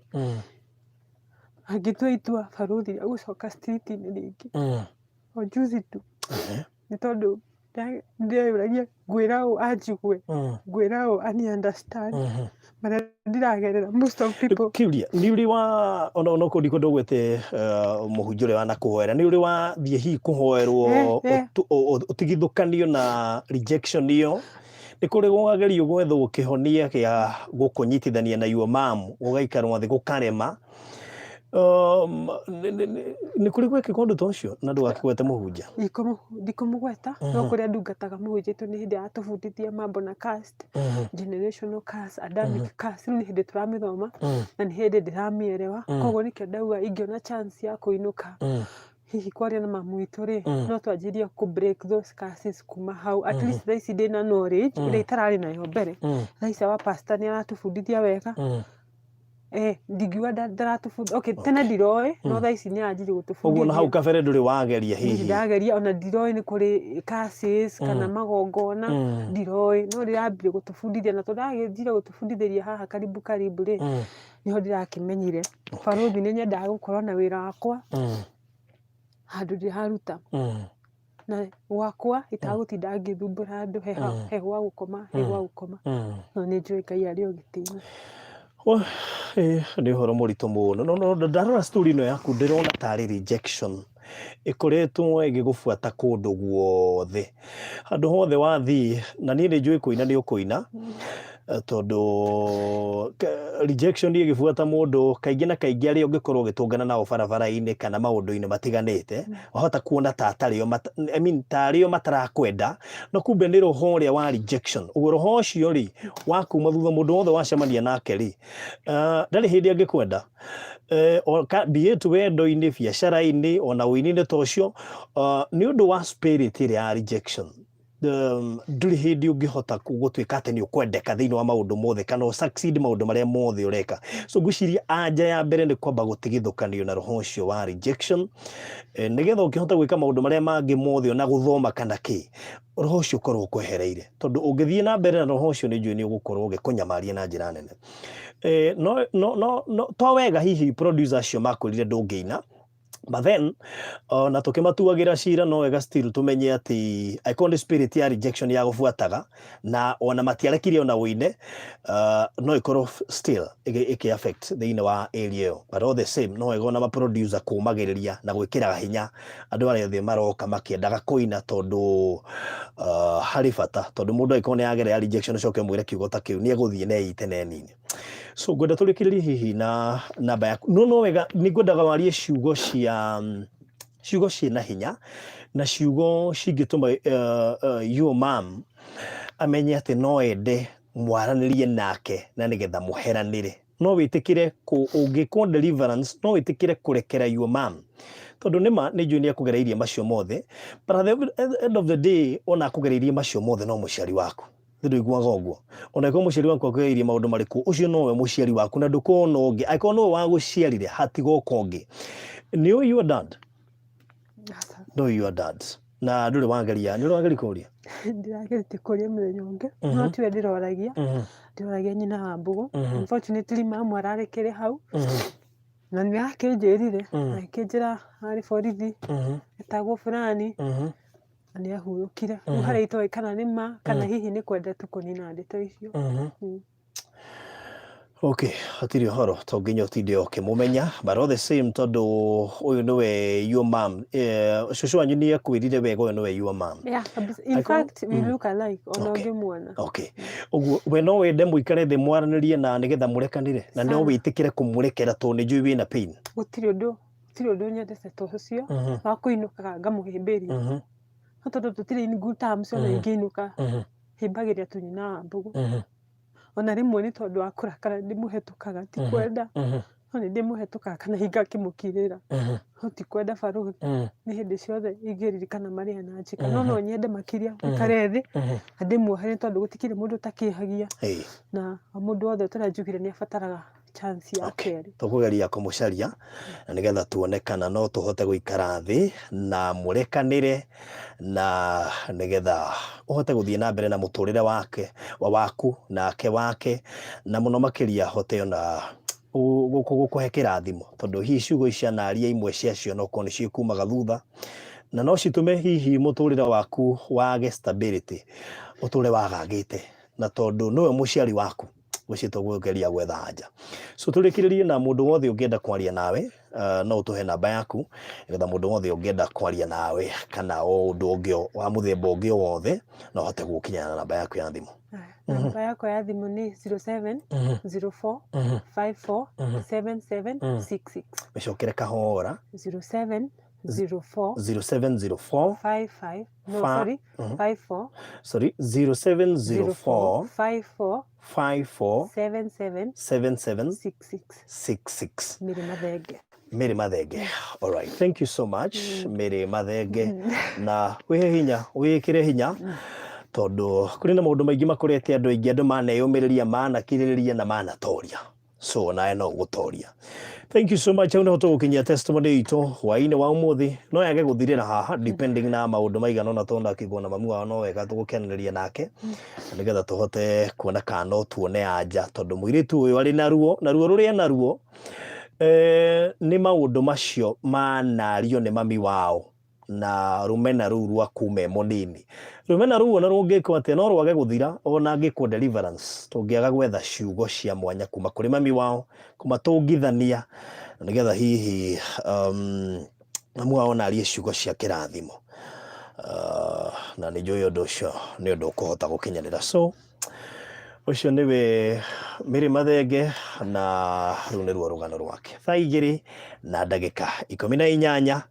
agĩtua itua Baruthi rĩa gũcoka street-inĩ rĩngĩ o juzi tu nĩ tondũ ndĩreyũragia ngwĩra ũ anjigue ngwĩra ũ ani understand marĩa ndĩragerera most of people kiuria nĩ ũrĩ wa ona ndiko ndũgwete mũhunjia ũrĩa wa nakũhoera nĩ ũrĩ wathiĩ hihi kũhoerwo ũtigithũkanio na rejection ĩyo nĩ kũrĩ gũgagerio gwethwo kĩhonia gĩa gũkũnyitithania na your mom ũgaikarwo thĩ gũkarema nĩ kũrĩ gwĩkĩka ũndũ ta ũcio na ndũgakĩgwete mũhunjia ndikũmũgweta no kũrĩa ndungataga mũhunjia tondũ nĩ hĩndĩ aratũbundithia mambo na caste generational caste Adamic caste rĩu nĩ hĩndĩ tũramĩthoma na nĩ hĩndĩ ndĩramĩerewa koguo nĩkĩo ndauga ingĩona chance ya kũinũka hihi kwaria na mamu witũ rĩ no twanjĩrie kũ break those curses kuma hau at least thaa ici ndĩna knowledge ĩrĩa itararĩ nayo mbere thaa ici wa pastor nĩ aratũbundithia wega ndingiuga ndaratũbundithia okay tene ndiroĩ no thaa ici nĩ anjirie gũtũbundithia ũguo na hau kabere ndũrĩ wageria hihi ndageria ona ndiroĩ nĩ kũrĩ curses kana magongona ndiroĩ no rĩrambirie gũtũbundithia na tũndagĩthire gũtũbundithĩria haha karibu rĩ niho ndĩrakĩmenyire Baruthi nĩ nyendaga gũkorwo na wĩra wakwa handũ ndĩraruta na gwakwa itagũtinda ngĩthumbũra andũ he gwa gũkoma no nĩ njũĩ Ngai arĩ o gĩtĩ-inĩ nĩ ũhoro mũritũ mũno no ndarora story ĩno yaku ndĩrona tarĩ rejection ĩkoretwo ĩgĩgũbuata kũndũ guothe handũ hothe wathiĩ na niĩ nĩ njũĩ kũina nĩ ũkũina tondũ rejection ĩgĩbuata mũndũ kaingĩ na kaingĩ arĩa ũngĩkorwo ũgĩtũngana nao barabara-inĩ kana maũndũ-inĩ matiganĩte wahota kuona ta arĩo matarakwenda no kumbe nĩ roho ũrĩa wa rejection ũguo roho ũcio rĩ wakuma thutha mũndũ wothe wacemania nake rĩ ndarĩ hĩndĩ angĩkwenda be it wendo-inĩ biacara-inĩ ona ũini-inĩ ta ũcio nĩ ũndũ wa spirit ĩrĩa ya rejection ndũrĩ hĩndĩ ũngĩhota gũtuĩka atĩ nĩ ũkwendeka thĩinĩ wa maũndũ mothe kana succeed maũndũ marĩa mothe ũreka so ngwĩciria anja ya mbere nĩ kwamba gũtigithũkanio na roho ũcio wa rejection nĩgetha ũkĩhota gwĩka maũndũ marĩa mangĩ mothe ona gũthoma kana kĩ roho ũcio ũkorwo ũkwehereire tondũ ũngĩthiĩ na mbere na roho ũcio nĩ njũĩ nĩ ũgũkorwo ũgĩkũnyamaria na njĩra nene to wega hihi producer acio makwĩrire ndũngĩina but then na tukimatuagira cira no wega still tumenye ati iconic spirit ya rejection ya gubuataga na ona matiarekire ona wine no ikorwo still iki affect thĩinĩ wa area ĩyo, but all the same no wega ona ma producer kumagĩrĩria na gwĩkĩraga hinya andũ arĩa othe maroka makĩendaga kũina tondu harĩ bata tondu mũndũ angĩkorwo nĩagerea rejection coke mwĩre kiugo ta kĩu nĩegũthiĩ na eite nenine. So ngwenda tũrĩkĩrĩrie hihi na namba yaku no wega nĩngwendaga warie ciugo ciĩna hinya na ciugo cingĩtũma your mom amenye atĩ no ende mwaranĩrie nake na nĩgetha mũheranĩre. No wĩtĩkĩre ũngĩkwo deliverance no wĩtĩkĩre kũrekera your mom tondu nĩma nĩnjũĩ nĩakũgereirie macio mothe, but at the end of the day ona akũgereirie macio mothe no mũciari waku. Ndĩiguaga ũguo ona ĩkorwo mũciari waku akũgereirie maũndũ marĩkũ ũcio nowe mũciari waku na ndũkona ũngĩ angĩkorwo nowe wagũciarire hatigoka ũngĩ. Nĩũĩ your dad? No your dad na ndũrĩ wageria kũria? Ndiragerete kũria mũthenya ũngĩ no tiwe ndĩroragia nyina wa Mbũgũ. Unfortunately mamu ararekere hau na nĩakĩnjĩrire akĩnjĩra harĩ borithi etagwo fulani na nĩahurũkire. Rĩu harĩa itoĩ kana nĩ ma kana hihi nĩ kwenda tu kũnina ndeto icio. Okay, hatirĩ ũhoro to nginya ũtinde ũkĩmũmenya, but all the same tondu ũyũ nĩwe your mom. Cũcũ wanyu nĩakwĩrire wega ũyũ nĩwe your mom? Yeah, in fact we look alike ona ũngĩmuona. Okay, ũguo we no wende mũikare thĩ mwaranĩrie na nĩgetha mũrekanĩre na no wĩtĩkĩre kũmũrekera tondũ nĩnjũĩ wĩna pain? Gũtirĩ ũndũ nyendete ta ũcio wa kũinũkaga ngamũhĩmbĩria no tondũ tũtirĩ in good terms ona ingĩinũka hĩmbagĩria tu nyina wa Mbũgũ. Ona rĩmwe nĩ tondũ wa kũrakara ndĩmũhetũkaga ti kwenda no nĩndĩmũhetũkaga kana hinga kĩmũkirĩra no ti kwenda barũthi. Nĩ hĩndĩ ciothe ingĩririkana marĩa na njĩka no nyende makĩria ũikare thĩ na ndĩmuohere tondũ gũtikĩrĩ mũndũ ũtakĩhagia na mũndũ wothe tũranjugire nĩabataraga chance ya kerĩ. Tũkũgeria kũmũcaria na nĩgetha tuone kana no tũhote gũikara thĩ na mũrekanĩre na nĩgetha ũhote gũthiĩ na mbere na mũtũrĩre waku nake wake na mũno makĩria hote ona gũkũhe kĩrathimo tondu hihi ciugo icia naria imwe ciacio no korwo nĩ ciĩkumaga thutha na no citume hihi mũtũrĩre waku wage stability ũtũre wagagĩte na tondu nĩwe mũciari waku gũcitwo gũgeria gwetha anja. So tũrĩkĩrĩrie na mũndũ wothe ũngĩenda kwaria nawe no ũtũhe namba yaku nĩgetha mũndũ wothe ũngĩenda kwaria nawe kana o ũndũ ũngĩ wa mũthemba ũngĩ wothe no ũhote gũkinyana na namba yaku ya thimũ. Namba yakwa ya thimũ nĩ 0704 54 7766. Mĩcokere kahora 0704 54 54 0704 54 7766. Mary Mathenge. All right, thank you so much Mary Mathenge na wĩkĩre hinya tondu kũrĩ na maũndũ maingĩ makũrete andũ aingĩ andũ maneyũmĩrĩria manakirĩrĩria na manatoria so nawe no gũtoria. Thank you so much. Hau tũgũkinyia testimony itũ hwaĩ-inĩ wa ũmũthĩ no yage gũthirĩra haha depending na maũndũ maigana ona tondu akĩgwo na mamu wao no wega tũgũkenanĩria nake nĩgetha tũhote kuona kana no tuone anja tondu mũirĩtu ũyũ arĩ na ruo rũrĩa naruo nĩ maũndũ macio manario nĩ mami wao na rumena rũu rwa kume mũnini. Rumena rũu ona rũngĩkwo atĩa no rwage gũthira ona angĩkwo deliverance tũngĩaga gwetha ciugo cia mwanya kuma kũrĩ mami wao kumatũngithania nĩgetha hihi mamu wao narie ciugo cia kĩrathimo na nĩnjũĩ ũndũ ũcio nĩ ũndũ ũkũhota gũkinyanĩra. So ũcio nĩwe Mary Mathenge na rũu nĩruo rũgano rwake. Thaa 2:18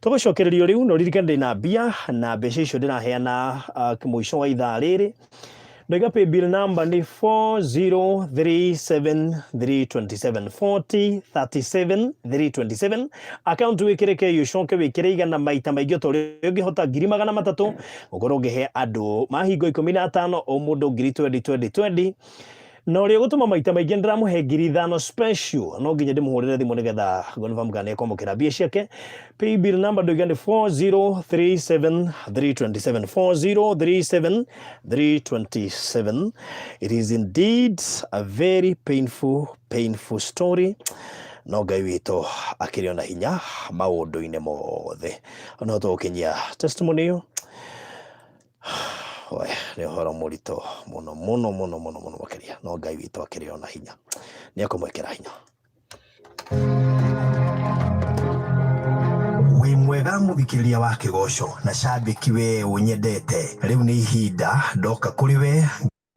tũgũcokererio rĩu no ririkane ndĩna mbia na mbeca icio ndĩraheana mũico wa ithaa rĩrĩ. Ndaiga paybill number ni 4037327 account wikire ke yucoke wikire igana maita maingĩ tore ũngĩhota 300,000 ũkorwo ũngĩhe andũ mahingo 15 o mũndũ 2020 na ũrĩa gũtũma maita maingĩ ndĩramũhe 5,000 special no nginya ndĩmũhũrĩre thimũ nĩgetha confirm kana nĩekwamũkĩra mbia ciake. Paybill number ndũiga nĩ 4037327 4037327. It is indeed a very painful story no Ngai witũ akĩrĩ ona hinya maũndũ-inĩ mothe. No tũgũkinyia testimony ĩyo nĩ ũhoro mũritũ mũno makĩria, no Ngai witũ akĩrĩ ona hinya, nĩ akũmwĩkĩra hinya. Wĩ mwega mũthikĩrĩria wa Kĩgoco na cambĩki we ũnyendete, rĩu nĩ ihinda ndoka kũrĩ we